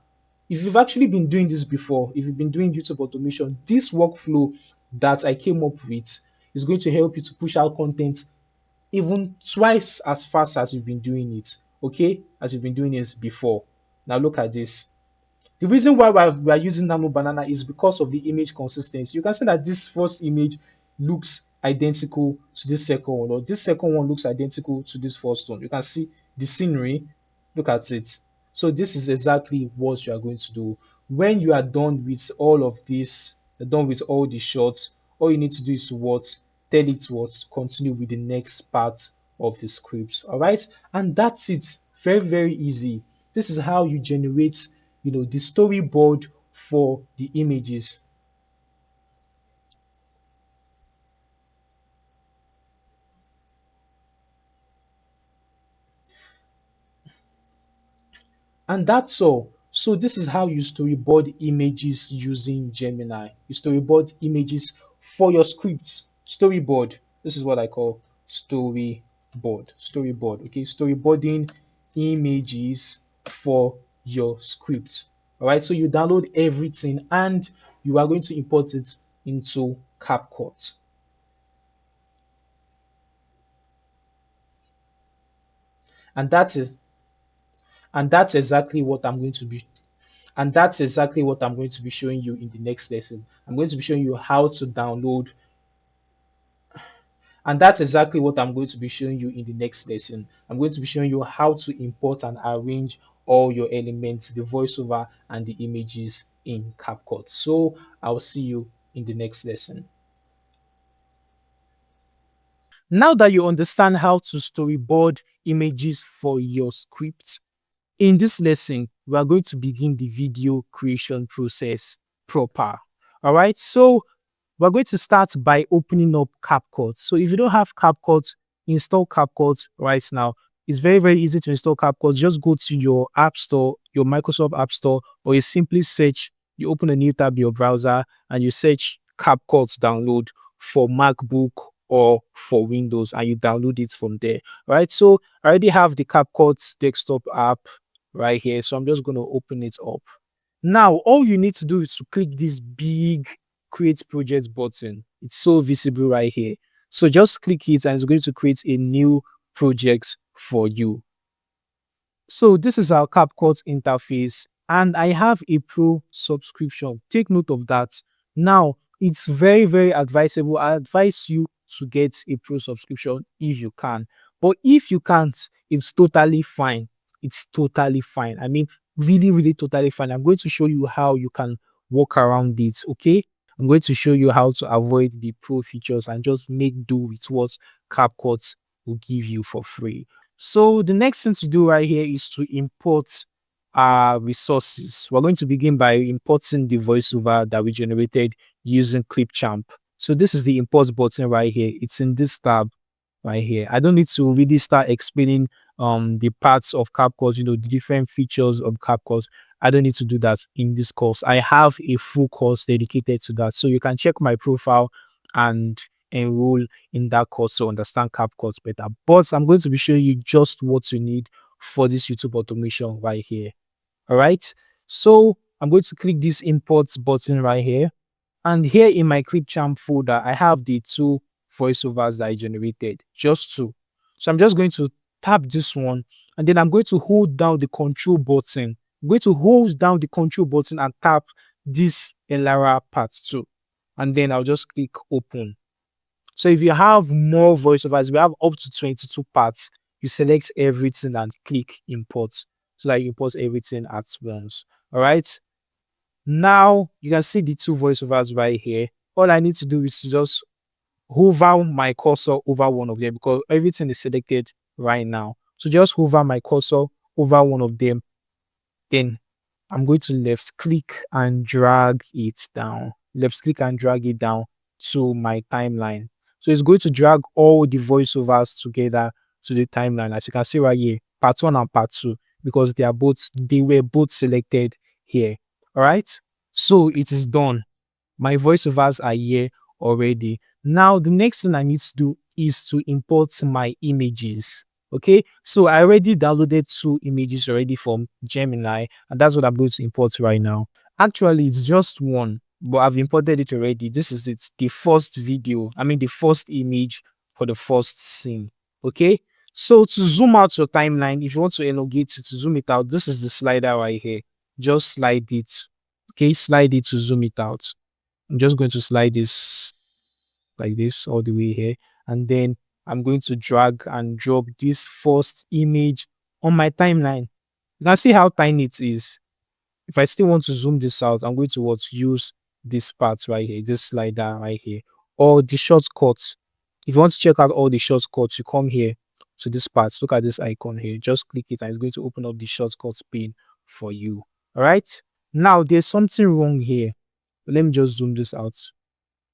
If you've actually been doing this before, if you've been doing YouTube automation, this workflow that I came up with is going to help you to push out content even twice as fast as you've been doing it, okay? As you've been doing this before. Now look at this. The reason why we are using Nano Banana is because of the image consistency. You can see that this first image looks identical to this second one, or this second one looks identical to this first one. You can see the scenery. Look at it. So this is exactly what you are going to do. When you are done with all of this, done with all the shots, all you need to do is to what? Tell it what? Continue with the next part of the script. All right, and that's it. Very, very easy. This is how you generate, the storyboard for the images. And that's all. So this is how you storyboard images using Gemini. You storyboard images for your scripts. Storyboard. This is what I call storyboard. Storyboard. Okay, storyboarding images for your script. All right, so you download everything and you are going to import it into CapCut. And that's it. And that's exactly what I'm going to be And that's exactly what I'm going to be showing you in the next lesson. I'm going to be showing you how to download. And that's exactly what I'm going to be showing you in the next lesson. I'm going to be showing you how to import and arrange all your elements, the voiceover and the images in CapCut. So I'll see you in the next lesson. Now that you understand how to storyboard images for your script, in this lesson, we are going to begin the video creation process proper. All right, so we're going to start by opening up CapCut. So if you don't have CapCut, install CapCut right now. It's very, very easy to install CapCut. Just go to your App Store, your Microsoft App Store, or you simply search, you open a new tab in your browser and you search CapCut download for MacBook or for Windows and you download it from there. All right, so I already have the CapCut desktop app right here. So I'm just going to open it up. Now, all you need to do is to click this big create project button. It's so visible right here. So just click it and it's going to create a new project for you. So this is our CapCut interface and I have a pro subscription. Take note of that. Now, it's very, very advisable. I advise you to get a pro subscription if you can. But if you can't, it's totally fine. It's totally fine. I mean, really, really totally fine. I'm going to show you how you can work around it, okay? I'm going to show you how to avoid the pro features and just make do with what CapCut will give you for free. So the next thing to do right here is to import our resources. We're going to begin by importing the voiceover that we generated using Clipchamp. So this is the import button right here. It's in this tab right here. I don't need to really start explaining the parts of CapCut, the different features of CapCut. I don't need to do that in this course. I have a full course dedicated to that. So you can check my profile and enroll in that course to understand CapCut better. But I'm going to be showing you just what you need for this YouTube automation right here. All right. So I'm going to click this import button right here. And here in my Clipchamp folder, I have the two voiceovers that I generated, just two. So I'm just going to tap this one and then I'm going to hold down the control button I'm going to hold down the control button and tap this Elara part 2. And then I'll just click open. So if you have more voiceovers, we have up to 22 parts. You select everything and click import. So that you import everything at once. All right. Now you can see the two voiceovers right here. All I need to do is to just hover my cursor over one of them because everything is selected right now. So just hover my cursor over one of them. Then I'm going to left click and drag it down. Left click and drag it down to my timeline. So it's going to drag all the voiceovers together to the timeline. As you can see right here, part 1 and part 2, because they were both selected here. All right. So it is done. My voiceovers are here already. Now, the next thing I need to do is to import my images. Okay, so I already downloaded 2 images already from Gemini, and that's what I'm going to import right now. Actually, it's just one, but I've imported it already. This is it, the first video, the first image for the first scene. Okay, so to zoom out your timeline, if you want to elongate it, to zoom it out, this is the slider right here. Just slide it. Okay, slide it to zoom it out. I'm just going to slide this like this all the way here. And then I'm going to drag and drop this first image on my timeline. You can see how tiny it is. If I still want to zoom this out, I'm going to use this part right here, this slider right here, or the shortcuts. If you want to check out all the shortcuts, you come here to this part. Look at this icon here. Just click it and it's going to open up the shortcuts pane for you. All right. Now there's something wrong here. Let me just zoom this out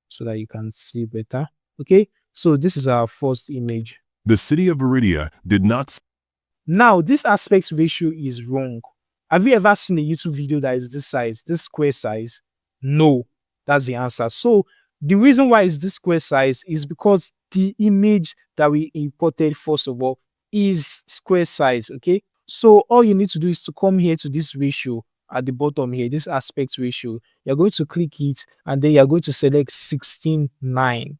so that you can see better. Okay, so this is our first image. The city of Viridia did not. Now, this aspect ratio is wrong. Have you ever seen a YouTube video that is this size, this square size? No, that's the answer. So the reason why it's this square size is because the image that we imported, first of all, is square size. Okay, so all you need to do is to come here to this ratio at the bottom here, this aspect ratio. You're going to click it and then you're going to select 16:9.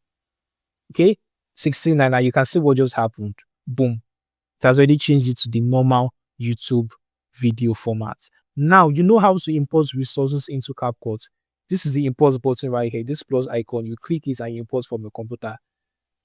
Okay, 16:9. Now you can see what just happened. Boom, it has already changed it to the normal YouTube video format. Now you know how to import resources into CapCut. This is the import button right here, this plus icon. You click it and you import from your computer.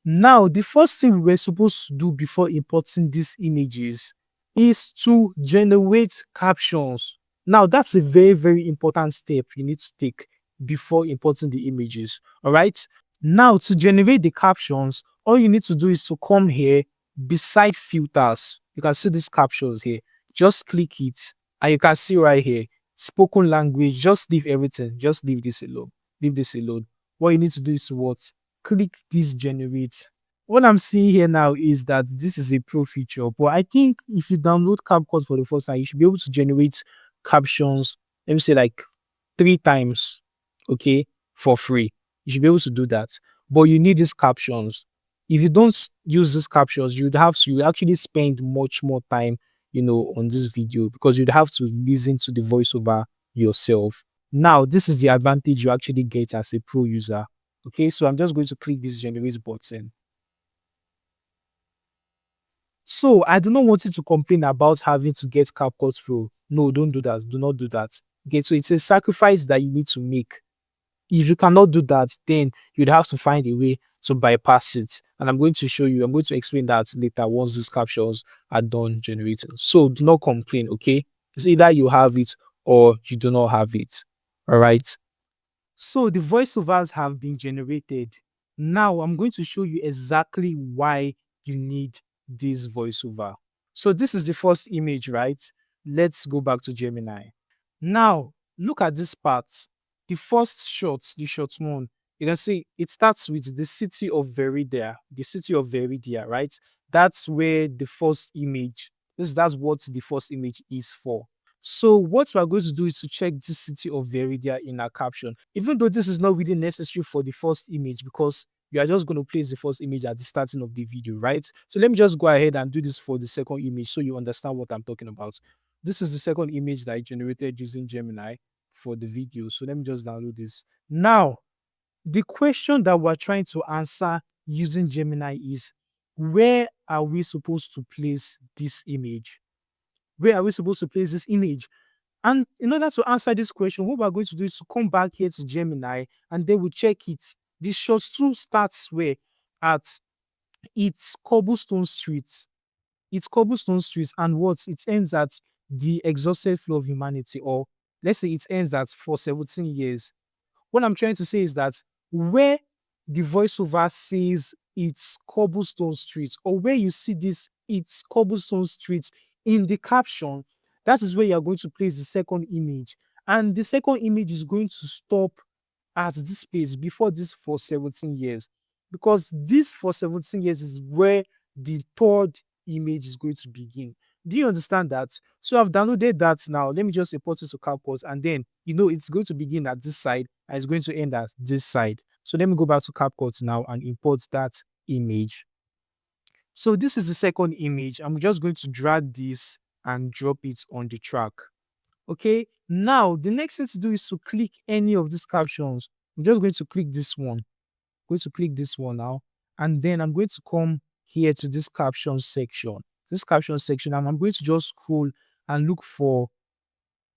Now the first thing we were supposed to do before importing these images is to generate captions. Now that's a very, very important step you need to take before importing the images. All right. Now to generate the captions, all you need to do is to come here beside filters. You can see these captions here. Just click it and you can see right here, spoken language. Just leave everything. Just leave this alone. Leave this alone. What you need to do is to what? Click this generate. What I'm seeing here now is that this is a pro feature, but I think if you download CapCut for the first time, you should be able to generate captions, let me say like 3 times, okay, for free. You should be able to do that, but you need these captions. If you don't use these captions, you actually spend much more time, on this video, because you'd have to listen to the voiceover yourself. Now, this is the advantage you actually get as a pro user. Okay, so I'm just going to click this generate button. So I do not want you to complain about having to get CapCut Pro. No, don't do that. Do not do that. Okay, so it's a sacrifice that you need to make. If you cannot do that, then you'd have to find a way to bypass it. And I'm going to show you, I'm going to explain that later once these captions are done generating. So do not complain, okay? It's either you have it or you do not have it. All right. So the voiceovers have been generated. Now I'm going to show you exactly why you need this voiceover. So this is the first image, right? Let's go back to Gemini. Now look at this part. The first shot, the shot one, you can see it starts with the city of Veridia, right? That's where the first image, that's what the first image is for. So what we're going to do is to check this city of Veridia in our caption, even though this is not really necessary for the first image because you are just going to place the first image at the starting of the video, right? So let me just go ahead and do this for the second image so you understand what I'm talking about. This is the second image that I generated using Gemini for the video. So let me just download this. Now, the question that we're trying to answer using Gemini is, where are we supposed to place this image? Where are we supposed to place this image? And in order to answer this question, what we're going to do is to come back here to Gemini and then we check it. The short 2 starts where? At its cobblestone streets. It's cobblestone streets and what? It ends at the exhausted flow of humanity, or let's say it ends at for 17 years. What I'm trying to say is that where the voiceover says it's cobblestone streets, or where you see this it's cobblestone streets in the caption, that is where you're going to place the second image. And the second image is going to stop at this place before this for 17 years. Because this for 17 years is where the third image is going to begin. Do you understand that? So I've downloaded that now. Let me just import it to CapCut, and then it's going to begin at this side and it's going to end at this side. So let me go back to CapCut now and import that image. So this is the second image. I'm just going to drag this and drop it on the track. Okay, now the next thing to do is to click any of these captions. I'm just going to click this one. Going to click this one now, and then I'm going to come here to this caption section. This caption section, and I'm going to just scroll and look for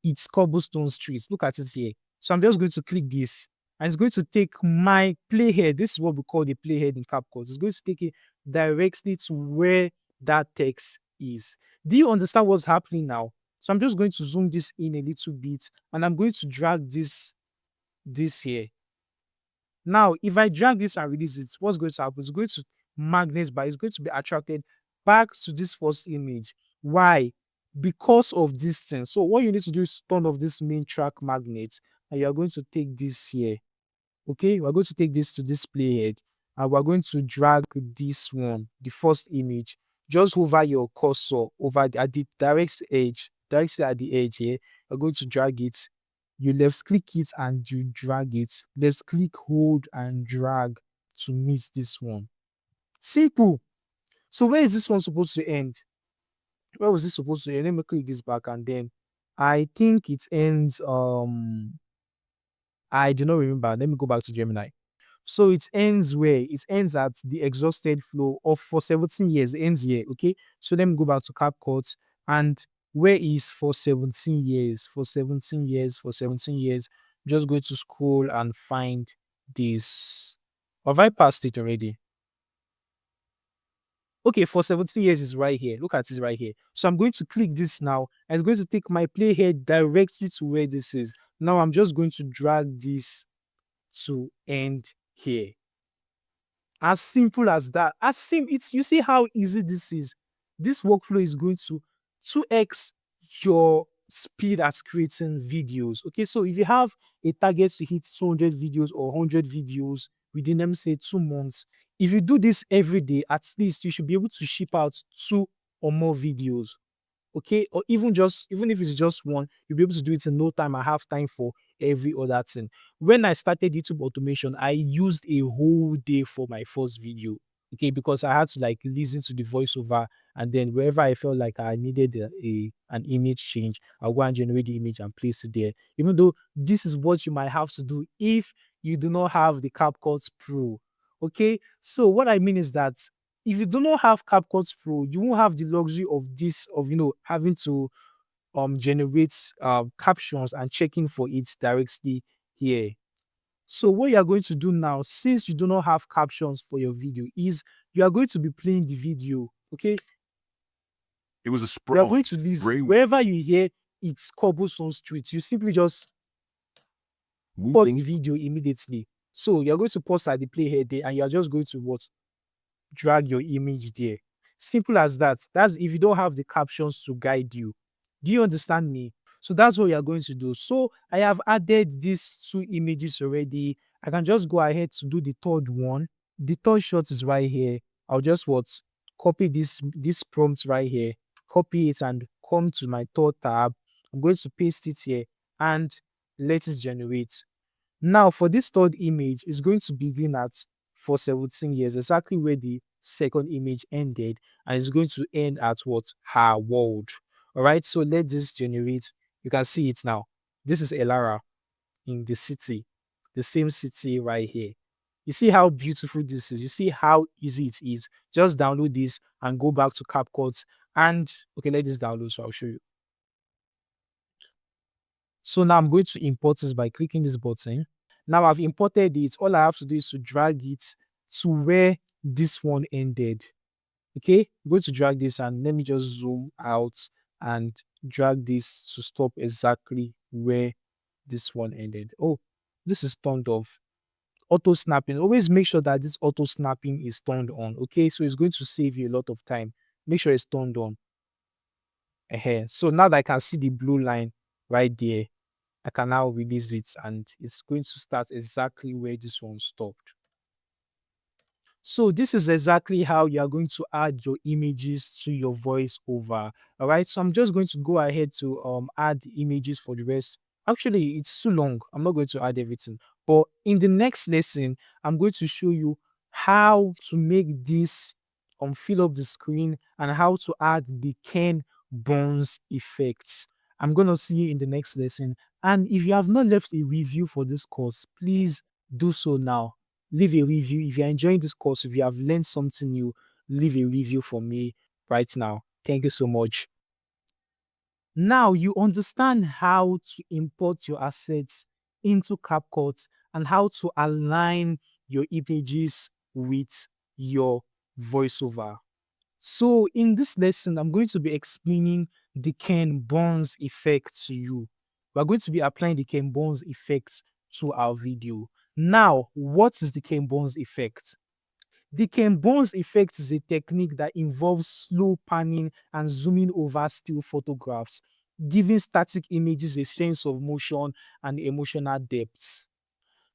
its cobblestone streets. Look at it here. So I'm just going to click this, and it's going to take my playhead. This is what we call the playhead in CapCut. It's going to take it directly to where that text is. Do you understand what's happening now? So I'm just going to zoom this in a little bit, and I'm going to drag this here. Now, if I drag this and release it, what's going to happen? It's going to magnet, but it's going to be attracted back to this first image. Why? Because of this thing. So what you need to do is turn off this main track magnet, and you're going to take this here. Okay, we're going to take this to this playhead, and we're going to drag this one, the first image. Just hover your cursor over at the direct edge, directly at the edge here. We're going to drag it. You left click it and you drag it. Left click, hold, and drag to meet this one. Simple. So where is this one supposed to end? Where was this supposed to end? Let me click this back, and then I think it ends. I do not remember. Let me go back to Gemini. So it ends where? It ends at the exhausted flow of for 17 years. It ends here. Okay. So let me go back to CapCut, and where is for 17 years? For 17 years, for 17 years. I'm just going to scroll and find this. Have I passed it already? Okay, for 17 years is right here. Look at it right here. So I'm going to click this now, and it's going to take my playhead directly to where this is. Now I'm just going to drag this to end here. As simple as that. You see how easy this is. This workflow is going to 2x your speed at creating videos. Okay, so if you have a target to hit 200 videos or 100 videos within, let me say, 2 months, if you do this every day, at least you should be able to ship out 2 or more videos. Okay, or even if it's just one, you'll be able to do it in no time. I have time for every other thing. When I started YouTube automation, I used a whole day for my first video. Okay, because I had to like listen to the voiceover, and then wherever I felt like I needed an image change, I'll go and generate the image and place it there. Even though this is what you might have to do if you do not have the CapCut Pro. Okay, so what I mean is that if you do not have CapCut Pro, you won't have the luxury of this, of having to generate captions and checking for it directly here. So what you are going to do now, since you do not have captions for your video, is you are going to be playing the video. Okay, It was a you are sprawl. going to listen Gray wherever you hear it's cobblestone street. You simply just pause the video immediately. So you're going to pause at the playhead there, and you're just going to what? Drag your image there. Simple as that. That's if you don't have the captions to guide you. Do you understand me? So that's what you're going to do. So I have added these 2 images already. I can just go ahead to do the third one. The third shot is right here. I'll just copy this prompt right here, copy it and come to my third tab. I'm going to paste it here and let it generate. Now, for this third image, it's going to begin at for 17 years, exactly where the second image ended, and it's going to end at what? Her world. All right, so let this generate. You can see it now. This is Elara in the city, the same city right here. You see how beautiful this is. You see how easy it is. Just download this and go back to CapCut. And okay, let this download, so I'll show you. So now I'm going to import this by clicking this button. Now I've imported it. All I have to do is to drag it to where this one ended. Okay, I'm going to drag this and let me just zoom out and drag this to stop exactly where this one ended. Oh, this is turned off. Auto snapping. Always make sure that this auto snapping is turned on. Okay, so it's going to save you a lot of time. Make sure it's turned on. So now that I can see the blue line right there, I can now release it and it's going to start exactly where this one stopped. So this is exactly how you are going to add your images to your voiceover. All right. So I'm just going to go ahead to add the images for the rest. Actually, it's too long. I'm not going to add everything. But in the next lesson, I'm going to show you how to make this fill up the screen and how to add the Ken Burns effects. I'm gonna see you in the next lesson. And if you have not left a review for this course, please do so now. Leave a review. If you're enjoying this course, if you have learned something new, leave a review for me right now. Thank you so much. Now you understand how to import your assets into CapCut and how to align your images with your voiceover. So in this lesson, I'm going to be explaining the Ken Burns effect to you. We're going to be applying the Ken Burns effect to our video. Now, what is the Ken Burns effect? The Ken Burns effect is a technique that involves slow panning and zooming over still photographs, giving static images a sense of motion and emotional depth.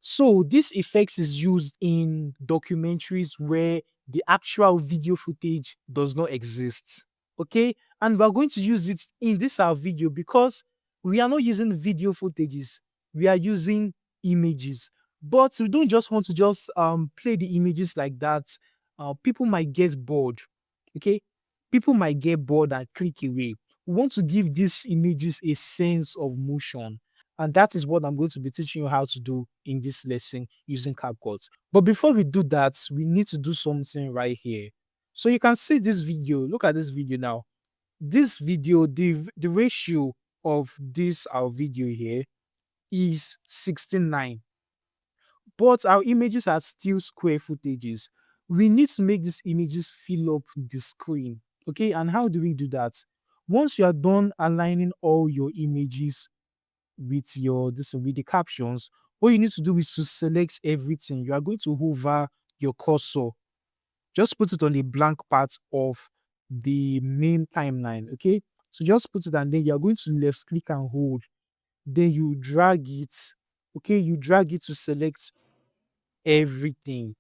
So this effect is used in documentaries where the actual video footage does not exist. Okay, and we're going to use it in this our video because we are not using video footages, we are using images. But we don't just want to just play the images like that. People might get bored. Okay, people might get bored and click away. We want to give these images a sense of motion. And that is what I'm going to be teaching you how to do in this lesson using CapCut. But before we do that, we need to do something right here. So you can see this video. Look at this video now. This video, the ratio of this our video here is 16:9. But our images are still square footages. We need to make these images fill up the screen. Okay, and how do we do that? Once you are done aligning all your images with with the captions, what you need to do is to select everything. You are going to hover your cursor, just put it on the blank part of the main timeline. Okay, so just put it and then you are going to left click and hold, then you drag it. Okay, you drag it to select everything.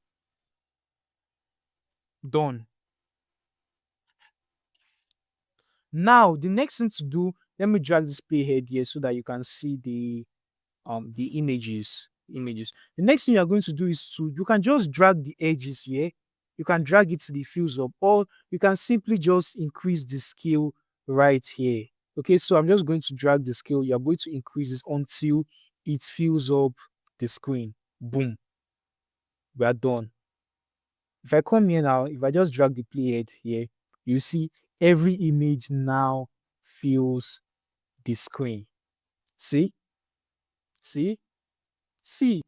Done. Now the next thing to do, let me drag this playhead here so that you can see the images. The next thing you are going to do is to, you can just drag the edges here. You can drag it to the fills up, or you can simply just increase the scale right here. Okay, so I'm just going to drag the scale. You're going to increase this until it fills up the screen. Boom, we are done. If I come here now, if I just drag the playhead here, you see every image now fills the screen. See, see, see.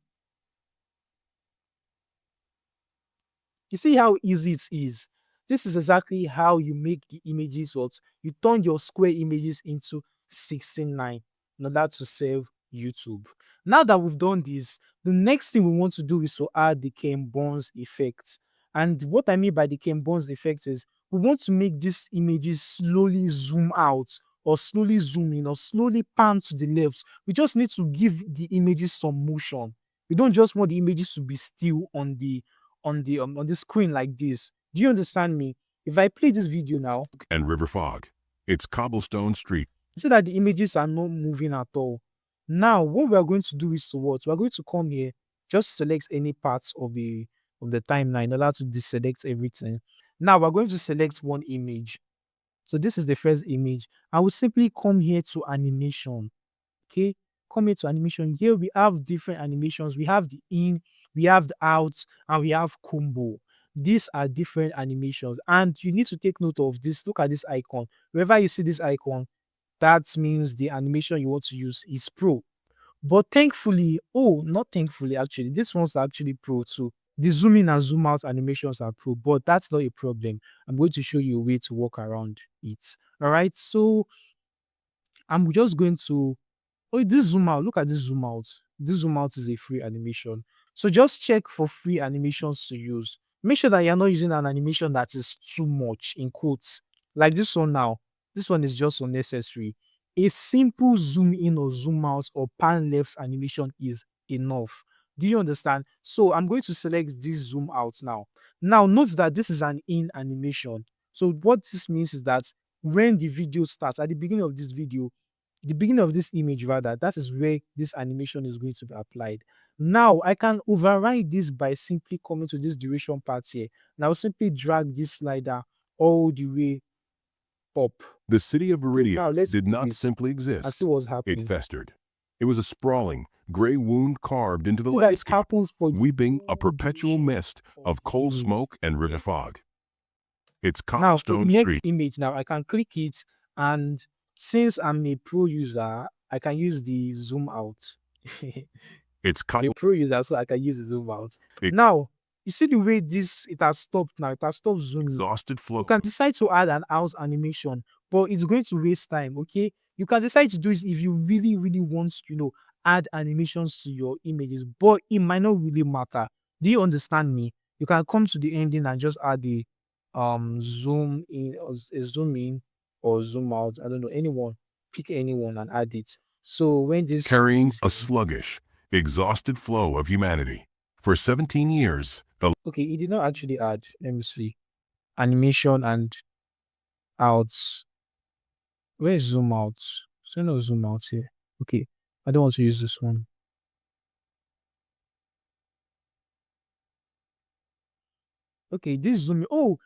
You see how easy it is. This is exactly how you make the images what you turn your square images into 16:9 in order to save YouTube. Now that we've done this, the next thing we want to do is to add the Ken Burns effect. And what I mean by the Ken Burns effect is we want to make these images slowly zoom out or slowly zoom in or slowly pan to the left. We just need to give the images some motion. We don't just want the images to be still on the screen like this. Do you understand me? If I play this video now, and river fog. It's cobblestone street. you see that the images are not moving at all. Now, what we are going to do is to what? We are going to come here, just select any parts of the timeline in order to deselect everything. Now we're going to select one image. So this is the first image. I will simply come here to animation. Okay, come here to animation. Here we have different animations. We have the in, we have the out, and we have combo. These are different animations, and you need to take note of this. Look at this icon. Wherever you see this icon, that means the animation you want to use is pro. But thankfully, oh, not thankfully, actually, this one's actually pro too. The zoom in and zoom out animations are pro, but that's not a problem. I'm going to show you a way to work around it. All right, so I'm just going to, oh, this zoom out, look at this zoom out. This zoom out is a free animation. So just check for free animations to use. Make sure that you're not using an animation that is too much, in quotes. Like this one now. This one is just unnecessary. A simple zoom in or zoom out or pan left animation is enough. Do you understand? So I'm going to select this zoom out now. Now note that this is an in animation. So what this means is that when the video starts, at the beginning of this video, the beginning of this image rather, that is where this animation is going to be applied. Now I can override this by simply coming to this duration part here. Now simply drag this slider all the way up. The city of Now Viridia let's did do not this simply and exist. see what's It happening. festered. It was a sprawling, gray wound carved into the See that it landscape, happens for weeping a all perpetual duration mist of of the coal image. smoke and river fog. Its Now for cobblestone the next streets, image now, I can click it, and since I'm a pro user, I can use the zoom out. its I'm a cobble, pro user, so I can use the zoom out. it Now, you see the way it has stopped now, it has stopped zooming. exhausted You flow. can decide to add an out animation, but it's going to waste time, okay? You can decide to do it if you really, really want to, add animations to your images, but it might not really matter. Do you understand me? You can come to the ending and just add the zoom in or zoom in or zoom out. I don't know, anyone. Pick anyone and add it. So when this Carrying is a sluggish, exhausted flow of humanity. For 17 years, okay, it did not actually add. Let me see. Animation and outs. Where is zoom out? So no zoom out here. Okay. I don't want to use this one. Okay, this zoom. Oh,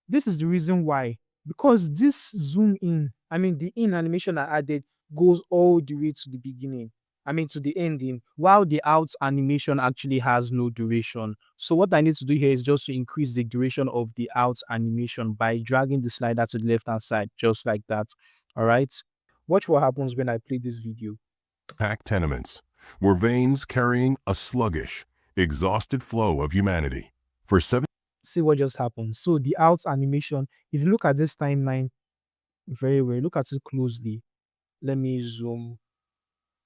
this is the reason why. Because this zoom in, I mean, the in animation I added goes all the way to the beginning. I mean, to the ending, while the out animation actually has no duration. So what I need to do here is just to increase the duration of the out animation by dragging the slider to the left-hand side, just like that. All right. Watch what happens when I play this video. packed tenements were veins carrying a sluggish, exhausted flow of humanity. For 7 See what just happened. So the out animation, if you look at this timeline very well, look at it closely. Let me zoom.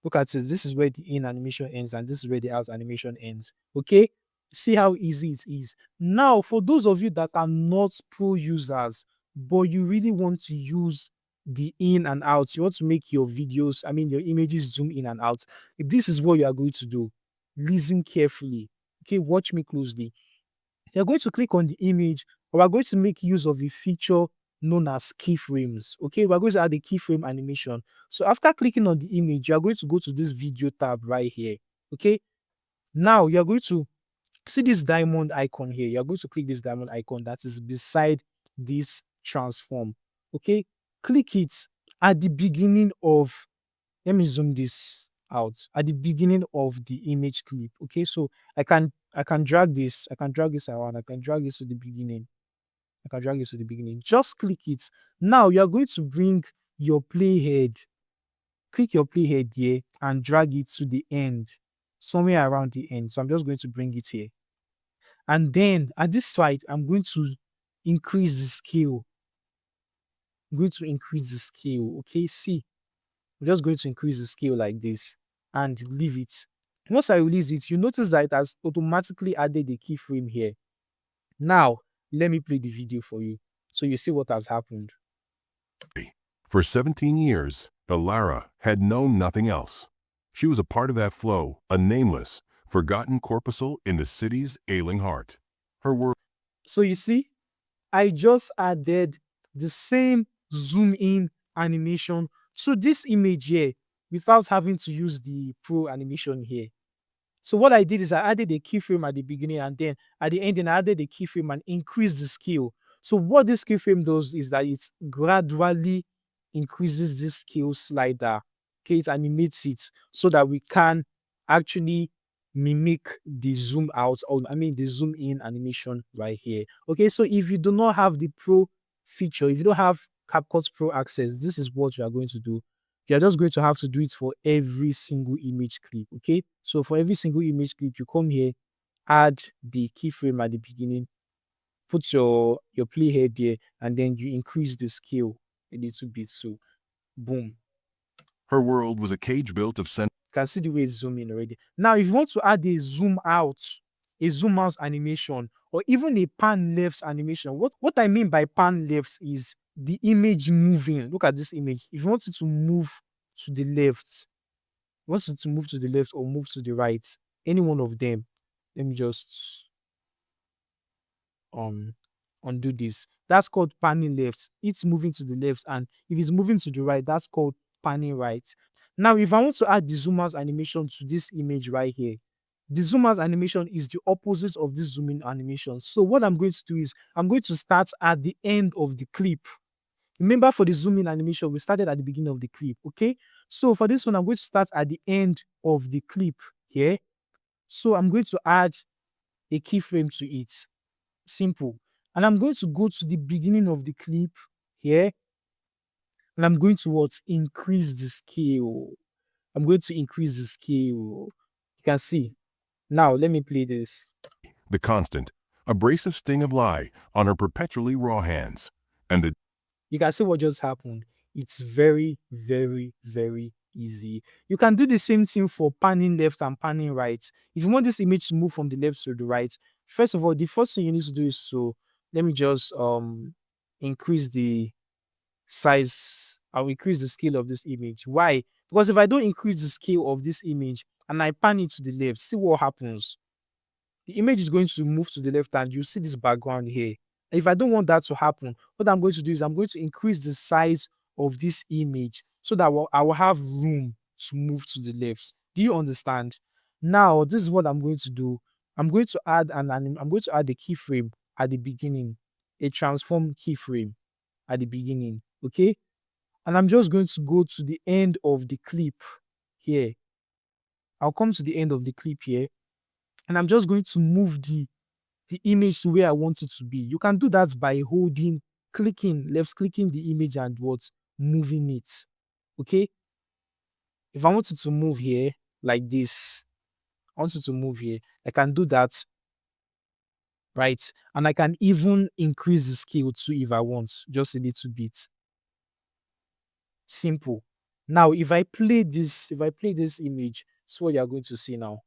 Look at it. This is where the in animation ends, and this is where the out animation ends. Okay? See how easy it is. Now, for those of you that are not pro users, but you really want to use the in and out, you want to make your videos, I mean, your images zoom in and out, this is what you are going to do. Listen carefully. Okay? Watch me closely. You're going to click on the image, or we're going to make use of a feature known as keyframes. Okay, we're going to add a keyframe animation. So after clicking on the image, you're going to go to this video tab right here. Okay, now you're going to see this diamond icon here. You're going to click this diamond icon that is beside this transform. Okay, click it at the beginning of, let me zoom this out, at the beginning of the image clip. Okay, so I can drag this, around, I can drag this to the beginning. I can drag this to the beginning. Just click it. Now you're going to bring your playhead, click your playhead here and drag it to the end, somewhere around the end. So I'm just going to bring it here. And then at this side, I'm going to increase the scale. I'm going to increase the scale. Okay, see, I'm just going to increase the scale like this and leave it. Once I release it, you notice that it has automatically added a keyframe here. Now, let me play the video for you so you see what has happened. For 17 years, Elara had known nothing else. She was a part of that flow, a nameless, forgotten corpuscle in the city's ailing heart. Her world. So you see, I just added the same zoom in animation to this image here without having to use the pro animation here. So what I did is I added a keyframe at the beginning, and then at the ending, I added a keyframe and increased the scale. So what this keyframe does is that it gradually increases this scale slider. Okay, it animates it so that we can actually mimic the zoom out, or I mean the zoom in animation right here. Okay, so if you do not have the pro feature, if you don't have CapCut Pro access, this is what you are going to do. You're just going to have to do it for every single image clip. Okay, so for every single image clip, you come here, add the keyframe at the beginning, put your playhead there, and then you increase the scale a little bit. So boom, Her world was a cage built of can see the way it's zooming already. Now, if you want to add a zoom out, a zoom out animation, or even a pan left animation, what I mean by pan left is the image moving. Look at this image. If you want it to move to the left, you want it to move to the left or move to the right, any one of them. Let me just um undo this. That's called panning left. It's moving to the left, and if it's moving to the right, that's called panning right. Now, if I want to add the zoom out animation to this image right here, the zoom out animation is the opposite of this zoom in animation. So what I'm going to do is I'm going to start at the end of the clip. Remember, for the zoom in animation, we started at the beginning of the clip. Okay, so for this one, I'm going to start at the end of the clip here. So I'm going to add a keyframe to it. Simple. And I'm going to go to the beginning of the clip here, and I'm going to what? Increase the scale. I'm going to increase the scale. You can see. Now, let me play this. the constant, abrasive sting of lie on her perpetually raw hands, and the You can see what just happened. It's very, very, very easy. You can do the same thing for panning left and panning right. If you want this image to move from the left to the right, first of all, the first thing you need to do is, so let me just increase the size. I'll increase the scale of this image. Why? Because if I don't increase the scale of this image and I pan it to the left, see what happens. The image is going to move to the left and you see this background here. If I don't want that to happen, what I'm going to do is I'm going to increase the size of this image so that I will have room to move to the left. Do you understand? Now, this is what I'm going to do. I'm going to add a keyframe at the beginning, a transform keyframe at the beginning. Okay, and I'm just going to go to the end of the clip here. I'll come to the end of the clip here, and I'm just going to move the image to where I want it to be. You can do that by left clicking the image and what? Moving it. Okay. If I want it to move here like this, I want it to move here, I can do that, right? And I can even increase the scale too if I want, just a little bit. Simple. Now, if I play this image, it's what you're going to see now.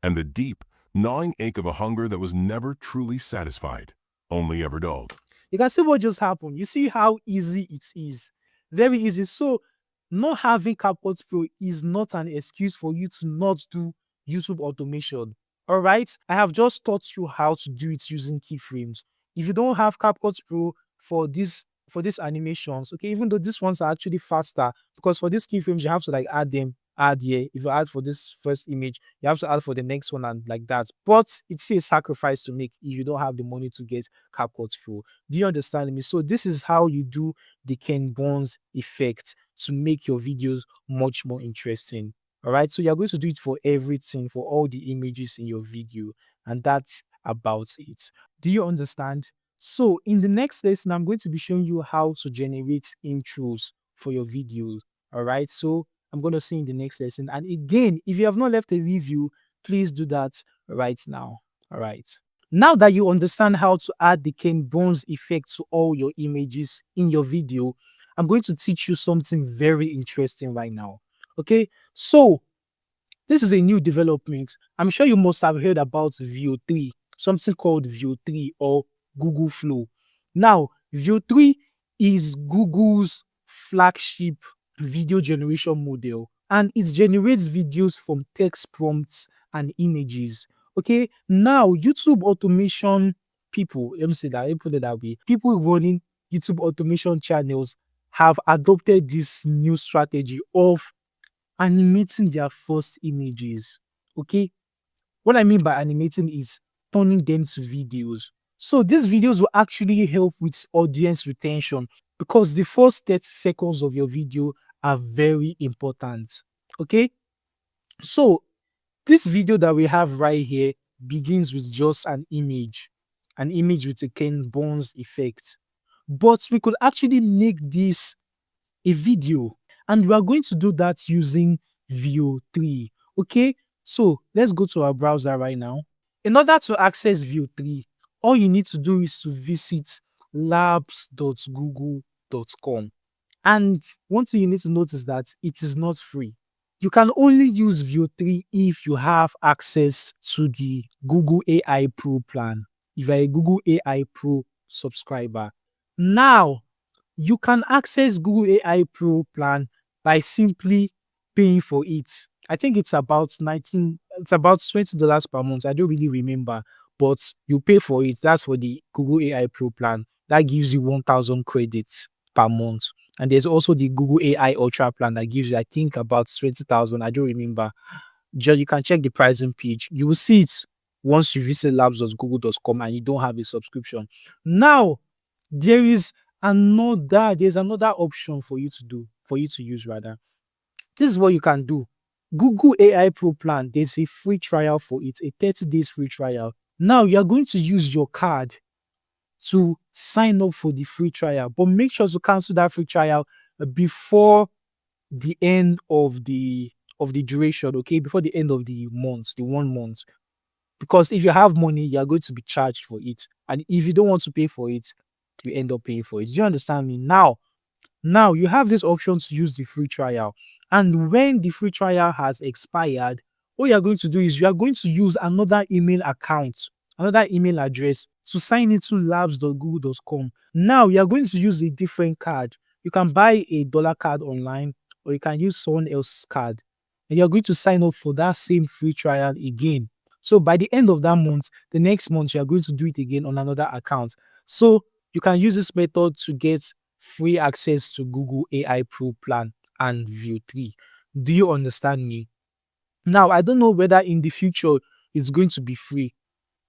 and the deep, gnawing ache of a hunger that was never truly satisfied, only ever dulled. You can see what just happened. You see how easy it is. Very easy. So not having CapCut Pro is not an excuse for you to not do YouTube automation. All right. I have just taught you how to do it using keyframes. If you don't have CapCut Pro for these animations, okay, even though these ones are actually faster, because for these keyframes you have to like add here. If you add for this first image, you have to add for the next one and like that. But it's a sacrifice to make if you don't have the money to get CapCut Pro. Do you understand me? So this is how you do the Ken Burns effect to make your videos much more interesting. All right. So you're going to do it for everything, for all the images in your video. And that's about it. Do you understand? So in the next lesson, I'm going to be showing you how to generate intros for your videos. All right. So I'm going to see you in the next lesson. And again, if you have not left a review, please do that right now. All right. Now that you understand how to add the Ken Burns effect to all your images in your video, I'm going to teach you something very interesting right now. Okay, so this is a new development. I'm sure you must have heard about View 3, something called View 3 or Google Flow. Now, View 3 is Google's flagship video generation model, and it generates videos from text prompts and images. Okay, now YouTube automation people, let me say that, let me put it that way, people running YouTube automation channels have adopted this new strategy of animating their first images. Okay, what I mean by animating is turning them to videos. So these videos will actually help with audience retention because the first 30 seconds of your video are very important. Okay, so this video that we have right here begins with just an image with a Ken Burns effect. but we could actually make this a video, and we are going to do that using View 3. Okay, so let's go to our browser right now. In order to access View 3, all you need to do is to visit labs.google.com. And one thing you need to notice that it is not free. You can only use View 3 if you have access to the Google AI Pro plan. If you're a Google AI Pro subscriber. Now, you can access Google AI Pro plan by simply paying for it. I think it's about $20 per month. I don't really remember, but you pay for it. That's for the Google AI Pro plan. That gives you 1,000 credits per month. And there's also the Google AI Ultra plan that gives you, I think, about 20,000. I don't remember. Just you can check the pricing page. You will see it once you visit labs.google.com and you don't have a subscription. Now, there's another option for you to use rather. This is what you can do. Google AI Pro plan, there's a free trial for it, a 30 days free trial. Now you're going to use your card to sign up for the free trial, but make sure to cancel that free trial before the end of the duration, okay? Before the end of the month, the 1 month. Because if you have money, you're going to be charged for it. And if you don't want to pay for it, you end up paying for it. Do you understand me? Now you have this option to use the free trial. And when the free trial has expired, what you're going to do is you are going to use another email account, another email address to sign into labs.google.com. Now you are going to use a different card. You can buy a dollar card online, or you can use someone else's card. And you're going to sign up for that same free trial again. So by the end of that month, the next month, you are going to do it again on another account. So you can use this method to get free access to Google AI Pro plan and View 3. Do you understand me? Now, I don't know whether in the future it's going to be free,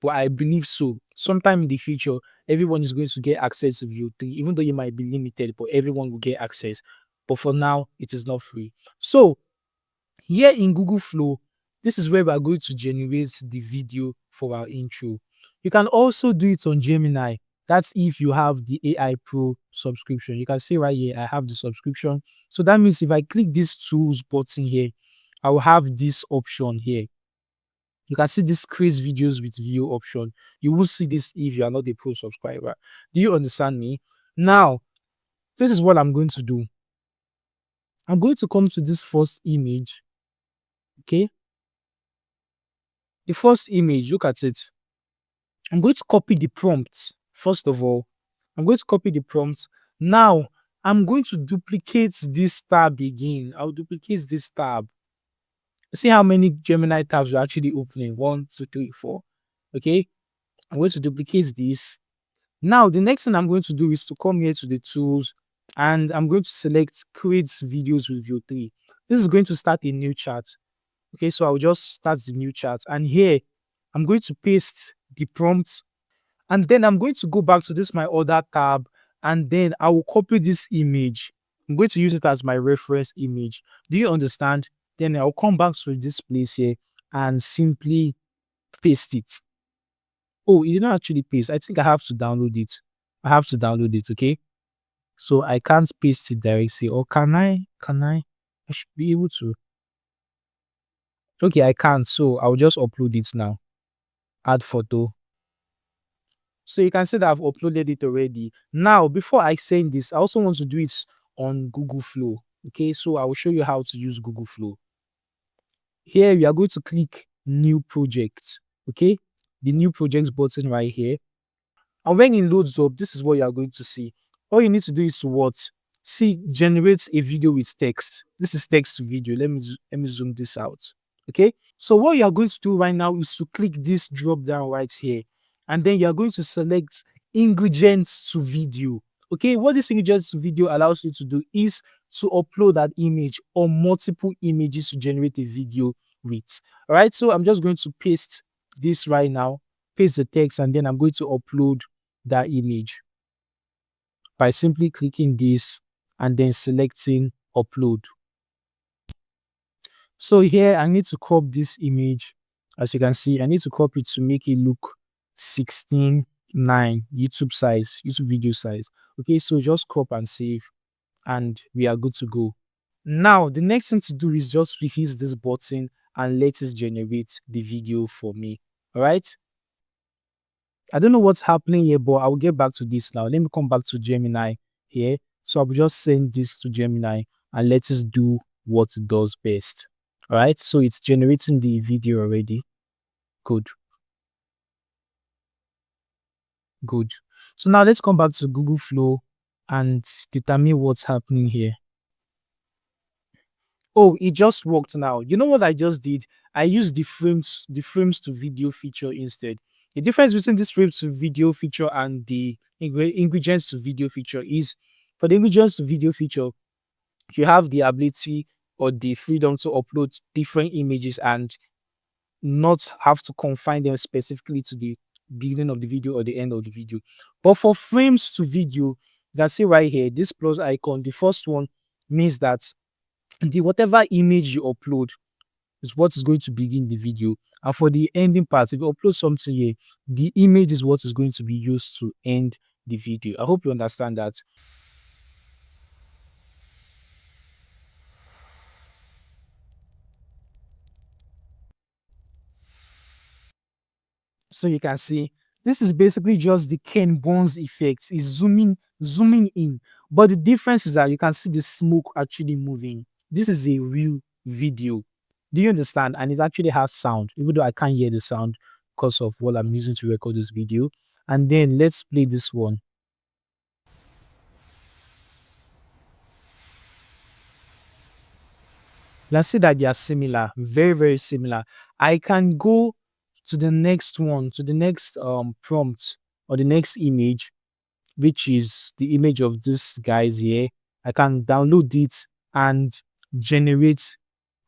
but I believe so. Sometime in the future, everyone is going to get access to View 3, even though you might be limited, but everyone will get access. But for now, it is not free. So here in Google Flow, this is where we are going to generate the video for our intro. You can also do it on Gemini. That's if you have the AI Pro subscription. You can see right here, I have the subscription. So that means if I click this tools button here, I will have this option here. You can see this create videos with view option. You will see this if you are not a pro subscriber. Do you understand me? Now, this is what I'm going to do. I'm going to come to this first image. Okay. The first image, look at it. I'm going to copy the prompt. First of all, I'm going to copy the prompt. Now, I'm going to duplicate this tab again. I'll duplicate this tab. See how many Gemini tabs are actually opening. 1, 2, 3, 4. Okay. I'm going to duplicate this. Now, the next thing I'm going to do is to come here to the tools, and I'm going to select create videos with View 3. This is going to start a new chat. Okay, so I'll just start the new chat, and here I'm going to paste the prompts, and then I'm going to go back to this my other tab, and then I will copy this image. I'm going to use it as my reference image. Do you understand? Then I'll come back to this place here and simply paste it. Oh, it didn't actually paste. I think I have to download it. I have to download it, okay? So I can't paste it directly. Or can I? I should be able to. Okay, I can't. So I'll just upload it now. Add photo. So you can see that I've uploaded it already. Now, before I send this, I also want to do it on Google Flow. Okay, so I will show you how to use Google Flow. Here, we are going to click New Project. Okay, the New Projects button right here. And when it loads up, this is what you are going to see. All you need to do is to what? See, generate a video with text. This is text to video. Let me zoom this out. Okay, so what you are going to do right now is to click this drop down right here, and then you are going to select ingredients to video. Okay, what this ingredients to video allows you to do is to upload that image or multiple images to generate a video with. All right, so I'm just going to paste this right now, paste the text, and then I'm going to upload that image by simply clicking this and then selecting upload. So here I need to crop this image. As you can see, I need to crop it to make it look 16 9 YouTube size, YouTube video size. Okay, so just crop and save, and we are good to go. Now, the next thing to do is just hit this button and let it generate the video for me. All right. I don't know what's happening here, but I'll get back to this now. Let me come back to Gemini here. So I'll just send this to Gemini and let it do what it does best. All right. So it's generating the video already. Good. Good. So now let's come back to Google Flow and determine what's happening here. Oh, it just worked now. You know what I just did? I used the frames to video feature instead. The difference between this frames to video feature and the ingredients to video feature is, for the ingredients to video feature, you have the ability or the freedom to upload different images and not have to confine them specifically to the beginning of the video or the end of the video. But for frames to video, you can see right here, this plus icon, the first one means that the whatever image you upload is what is going to begin the video. And for the ending part, if you upload something here, the image is what is going to be used to end the video. I hope you understand that. So you can see this is basically just the Ken Burns effect. It's zooming in. But the difference is that you can see the smoke actually moving. This is a real video. Do you understand? And it actually has sound, even though I can't hear the sound because of what I'm using to record this video. And then let's play this one. Let's see that they are similar, very, very similar. I can go to the next one, to the next prompt or the next image, which is the image of this guys here. I can download it and generate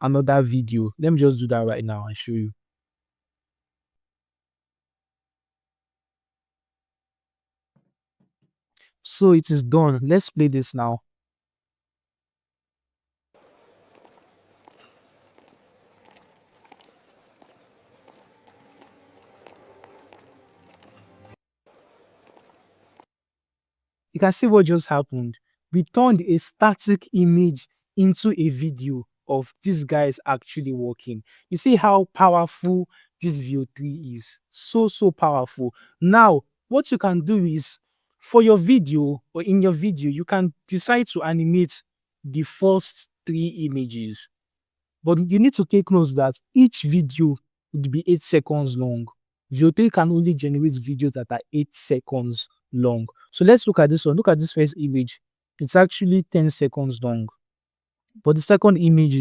another video. Let me just do that right now and show you. So it is done. Let's play this now. You can see what just happened. We turned a static image into a video of these guys actually working. You see how powerful this View 3 is. So powerful. Now, what you can do is, for your video or in your video, you can decide to animate the first 3 images. But you need to take note that each video would be 8 seconds long. View 3 can only generate videos that are 8 seconds long. So let's look at this one. Look at this first image. It's actually 10 seconds long. But the second image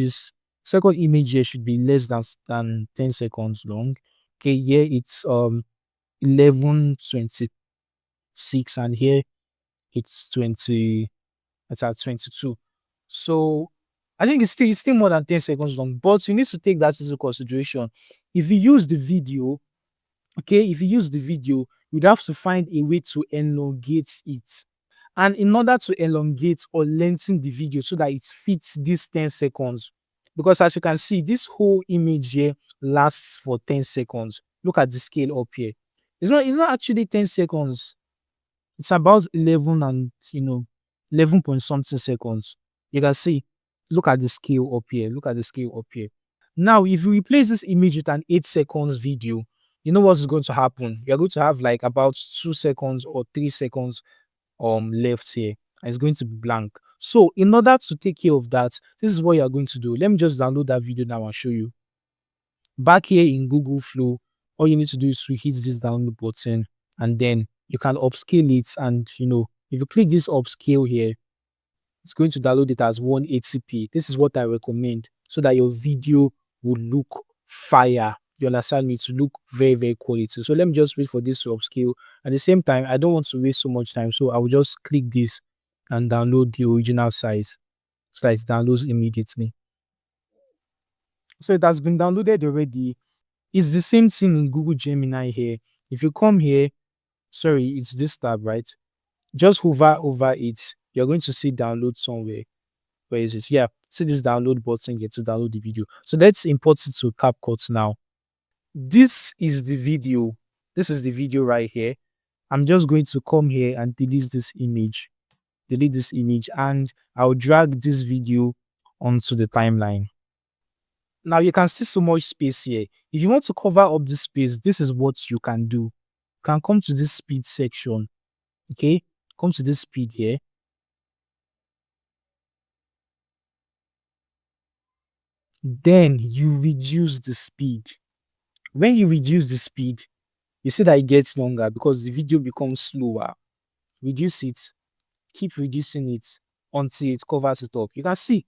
here should be less than 10 seconds long. Okay, here it's 11:26, and here it's at 22. So I think it's still more than 10 seconds long, but you need to take that into consideration. If you use the video, you'd have to find a way to elongate it. And in order to elongate or lengthen the video so that it fits these 10 seconds, because as you can see, this whole image here lasts for 10 seconds. Look at the scale up here. It's not actually 10 seconds. It's about 11 point something seconds. You can see, look at the scale up here. Look at the scale up here. Now, if you replace this image with an 8 seconds video, you know what's going to happen? You're going to have like about 2 seconds or 3 seconds left here, and it's going to be blank. So in order to take care of that, this is what you're going to do. Let me just download that video now and show you. Back here in Google Flow, all you need to do is to hit this download button, and then you can upscale it. And if you click this upscale here, it's going to download it as 180p. This is what I recommend so that your video will look fire. You understand me? To look very, very quality. So let me just wait for this to upscale. At the same time, I don't want to waste so much time. So I will just click this and download the original size so that it downloads immediately. So it has been downloaded already. It's the same thing in Google Gemini here. If you come here, sorry, it's this tab, right? Just hover over it. You're going to see download somewhere. Where is it? Yeah, see this download button here to download the video. So let's import it to CapCut now. This is the video. This is the video right here. I'm just going to come here and delete this image, and I'll drag this video onto the timeline. Now you can see so much space here. If you want to cover up this space, this is what you can do. You can come to this speed section. Okay, come to this speed here. Then you reduce the speed. When you reduce the speed, you see that it gets longer because the video becomes slower. Reduce it, keep reducing it until it covers it up. You can see,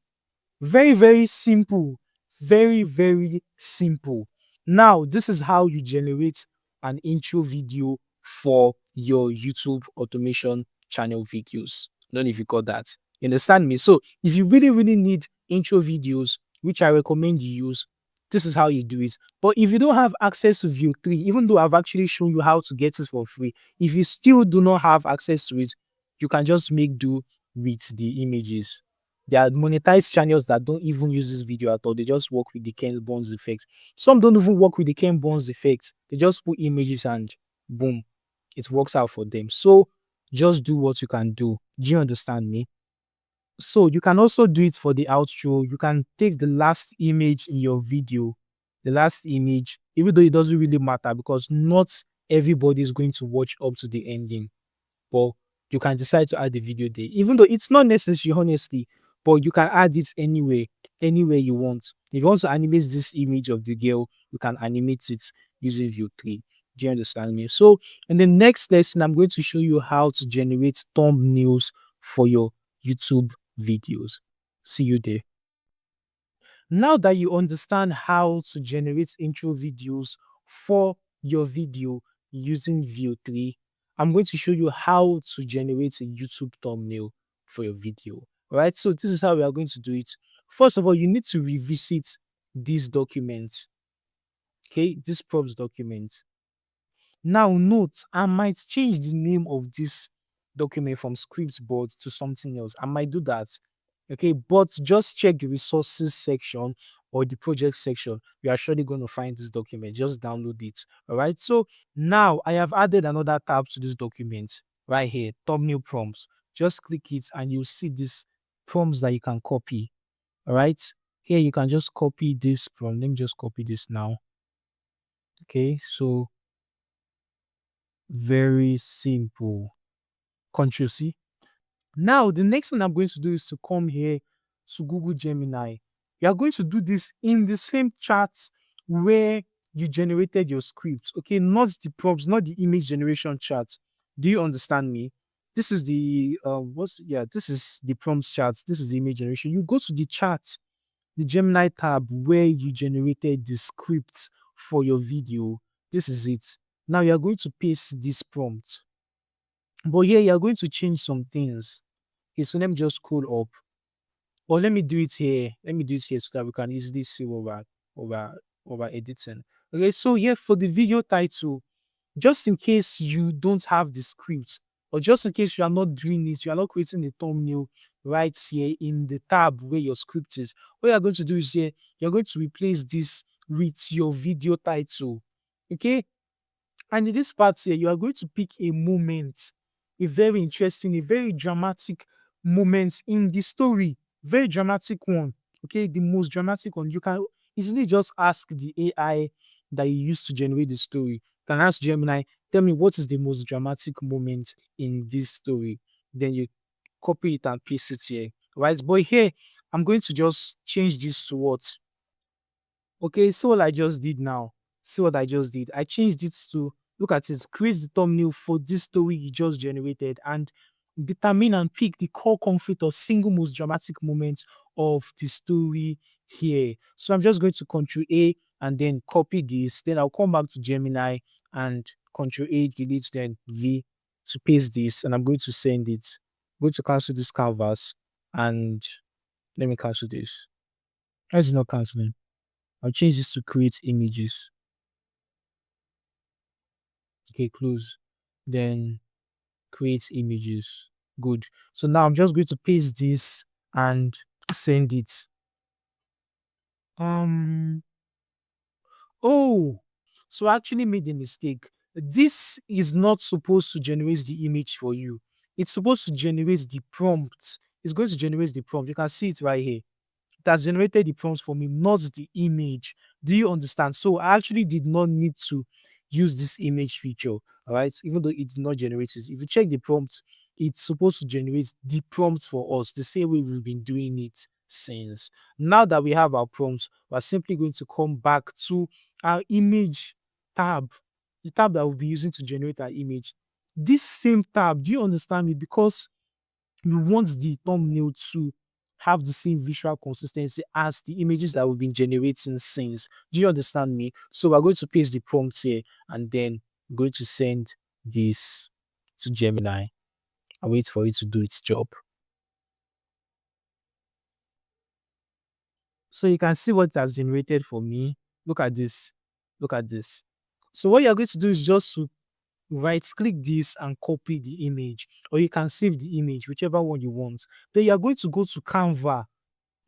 very, very simple. Very, very simple. Now, this is how you generate an intro video for your YouTube automation channel videos. I don't know if you got that. You understand me? So, if you really, really need intro videos, which I recommend you use, this is how you do it. But if you don't have access to View 3, even though I've actually shown you how to get it for free, if you still do not have access to it, you can just make do with the images. There are monetized channels that don't even use this video at all. They just work with the Ken Burns effect. Some don't even work with the Ken Burns effect. They just put images and boom, it works out for them. So just do what you can do. Do you understand me? So you can also do it for the outro. You can take the last image in your video, the last image, even though it doesn't really matter because not everybody is going to watch up to the ending, but you can decide to add the video there, even though it's not necessary, honestly, but you can add it anywhere you want. If you want to animate this image of the girl, you can animate it using View 3. Do you understand me? So, in the next lesson, I'm going to show you how to generate thumbnails for your YouTube videos. See you there. Now that you understand how to generate intro videos for your video using View 3, I'm going to show you how to generate a YouTube thumbnail for your video. All right, so this is how we are going to do it. First of all, you need to revisit this document. Okay, this props document. Now, note, I might change the name of this document from scriptboard to something else. I might do that. Okay, but just check the resources section or the project section. You are surely going to find this document. Just download it. All right. So now I have added another tab to this document right here, thumbnail prompts. Just click it and you'll see this prompts that you can copy. All right. Here you can just copy this prompt. Let me just copy this now. Okay, so very simple. Control C. Now, the next thing I'm going to do is to come here to Google Gemini. You are going to do this in the same chat where you generated your script. Okay, not the prompts, not the image generation chat. Do you understand me? This is the this is the prompts chat. This is the image generation. You go to the chat, the Gemini tab where you generated the script for your video. This is it. Now you are going to paste this prompt. But here you are going to change some things. Okay, so let me just scroll up. Or let me do it here. Let me do it here so that we can easily see what over over editing. Okay, so here for the video title, just in case you don't have the script, or just in case you are not doing it, you are not creating a thumbnail right here in the tab where your script is. What you are going to do is here, you're going to replace this with your video title. Okay, and in this part here, you are going to pick a moment, a very interesting, a very dramatic moment in the story. Very dramatic one. Okay, the most dramatic one. You can easily just ask the AI that you use to generate the story. You can ask Gemini, tell me what is the most dramatic moment in this story. Then you copy it and paste it here. Right? But here, I'm going to just change this to what? Okay, so what I just did now. See what I just did. I changed it to look at it, create the thumbnail for this story you just generated and determine and pick the core conflict or single most dramatic moment of the story here. So I'm just going to Control A and then copy this. Then I'll come back to Gemini and Control A, delete, then V to paste this. And I'm going to send it. I'm going to cancel this canvas and let me cancel this. Why is it not canceling? I'll change this to create images. Okay, close. Then create images. Good. So now I'm just going to paste this and send it. Oh, so I actually made a mistake. This is not supposed to generate the image for you. It's supposed to generate the prompt. It's going to generate the prompt. You can see it right here. It has generated the prompts for me, not the image. Do you understand? So I actually did not need to use this image feature, all right? Even though it did not generate it. If you check the prompt, it's supposed to generate the prompts for us the same way we've been doing it since. Now that we have our prompts, we're simply going to come back to our image tab, the tab that we'll be using to generate our image. This same tab, do you understand me? Because we want the thumbnail to have the same visual consistency as the images that we've been generating since. Do you understand me? So we're going to paste the prompt here and then we're going to send this to Gemini and wait for it to do its job. So you can see what it has generated for me. Look at this. Look at this. So what you're going to do is just to right click this and copy the image, or you can save the image, whichever one you want. Then you're going to go to Canva.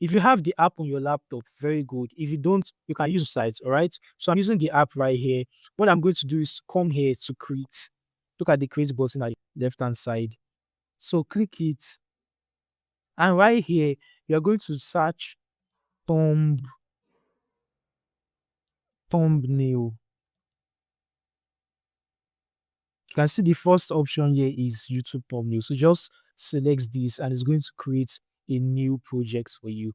If you have the app on your laptop, very good. If you don't, you can use sites, all right? So I'm using the app right here. What I'm going to do is come here to create. Look at the create button at the left-hand side. So click it. And right here, you're going to search thumbnail. You can see the first option here is YouTube thumbnail. So just select this and it's going to create a new project for you.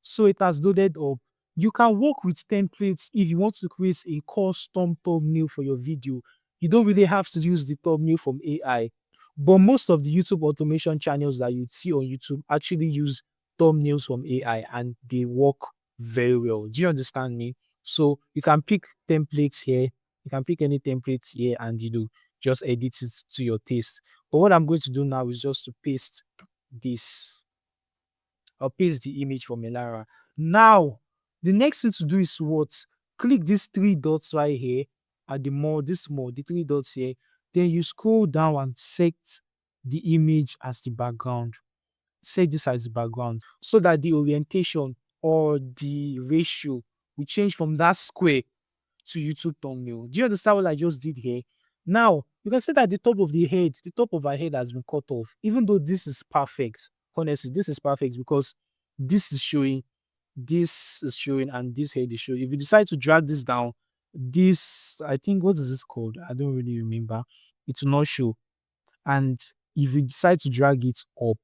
So it has loaded up. You can work with templates if you want to create a custom thumbnail for your video. You don't really have to use the thumbnail from AI. But most of the YouTube automation channels that you see on YouTube actually use thumbnails from AI and they work very well. Do you understand me? So you can pick templates here. You can pick any templates here and just edit it to your taste. But what I'm going to do now is just to paste this. I'll paste the image from Elara. Now, the next thing to do is what? Click these three dots right here at the three dots here. Then you scroll down and set the image as the background. Set this as the background so that the orientation or the ratio will change from that square to YouTube thumbnail. Do you understand what I just did here? Now, you can see that the top of our head has been cut off, even though this is perfect. Honestly, this is perfect because this is showing, and this head is showing. If you decide to drag this down, this, I think, what is this called? I don't really remember. It will not show. And if you decide to drag it up,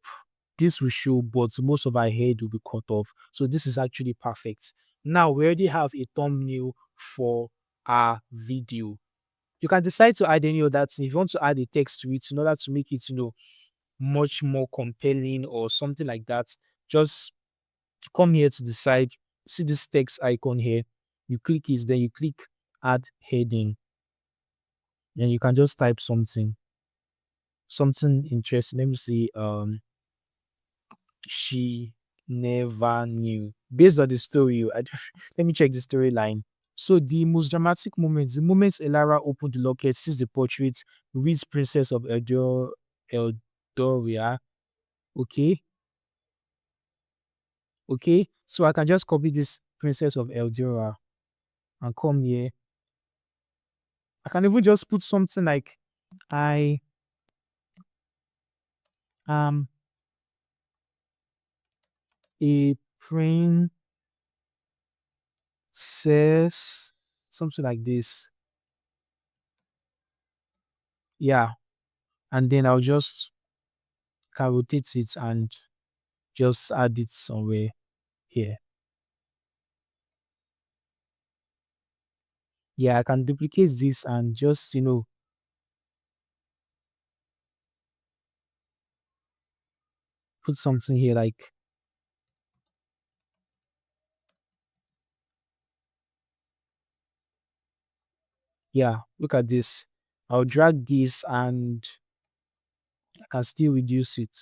this will show, but most of our head will be cut off. So this is actually perfect. Now we already have a thumbnail for our video. You can decide to add any other thing. If you want to add a text to it in order to make it, much more compelling or something like that, just come here to the side. See this text icon here. You click it, then you click add heading. And you can just type something interesting. Let me see. She never knew. Based on the story, let me check the storyline. So the most dramatic moments, the moments Elara opened the locket, sees the portrait, reads Princess of Eldoria. Okay. Okay. So I can just copy this Princess of Eldoria and come here. I can even just put something like I am a princess, something like this. Yeah. And then I'll just can rotate it and just add it somewhere here. Yeah, I can duplicate this and just, put something here like, yeah, look at this. I'll drag this and I can still reduce it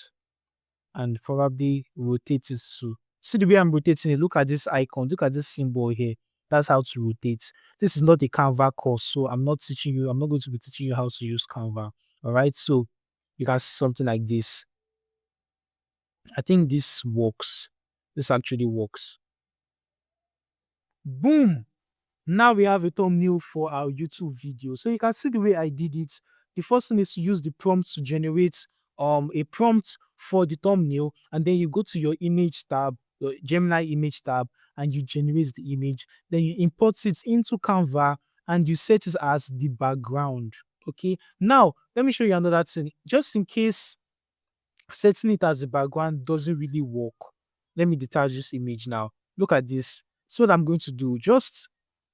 and probably rotate it to see the way I'm rotating it. Look at this icon, look at this symbol here. That's how to rotate. This is not a Canva course, so I'm not going to be teaching you how to use Canva. All right, so you can see something like this. I think this works. This actually works. Boom. Now we have a thumbnail for our YouTube video. So you can see the way I did it. The first thing is to use the prompt to generate a prompt for the thumbnail, and then you go to your image tab, your Gemini image tab, and you generate the image. Then you import it into Canva and you set it as the background. Okay. Now let me show you another thing. Just in case setting it as the background doesn't really work, let me detach this image now. Look at this. So what I'm going to do, just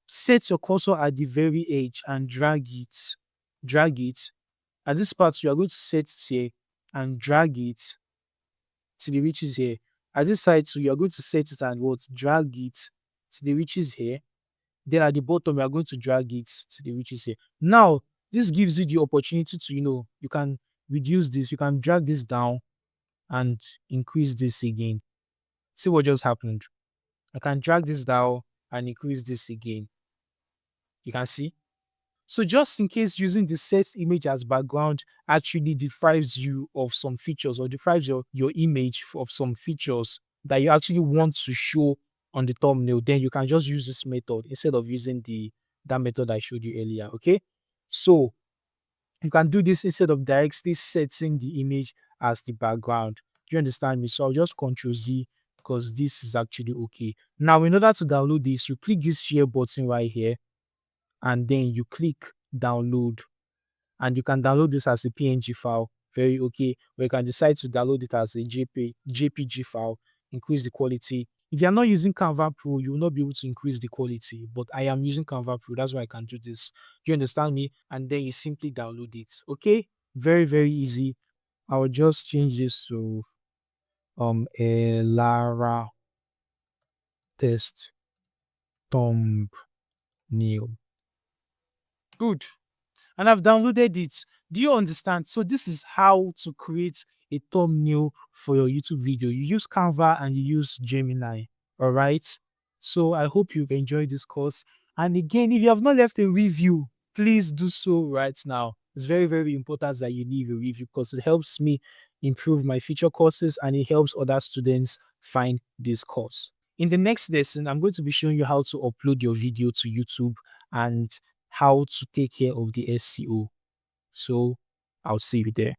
set your cursor at the very edge and drag it. Drag it. At this part, you are going to set it here and drag it to the reaches here. At this side, so you are going to set it and what? Drag it to the reaches here. Then at the bottom, you are going to drag it to the reaches here. Now, this gives you the opportunity to, you can reduce this. You can drag this down and increase this again. See what just happened. I can drag this down and increase this again. You can see. So just in case using the set image as background actually deprives you of some features or deprives your image of some features that you actually want to show on the thumbnail, then you can just use this method instead of using that method I showed you earlier. Okay. So you can do this instead of directly setting the image as the background. Do you understand me? So I'll just Control Z because this is actually okay. Now, in order to download this, you click this share button right here and then you click download, and you can download this as a PNG file. Very okay. Or you can decide to download it as a JPG file, increase the quality. If you're not using Canva Pro, you will not be able to increase the quality, but I am using Canva Pro. That's why I can do this. Do you understand me? And then you simply download it. Okay. Very, very easy. I will just change this to a Lara test thumbnail. Good. And I've downloaded it. Do you understand? So this is how to create a thumbnail for your YouTube video. You use Canva and you use Gemini. All right. So I hope you've enjoyed this course. And again, if you have not left a review, please do so right now. It's very, very important that you leave a review because it helps me improve my future courses and it helps other students find this course. In the next lesson, I'm going to be showing you how to upload your video to YouTube and how to take care of the SEO. So I'll see you there.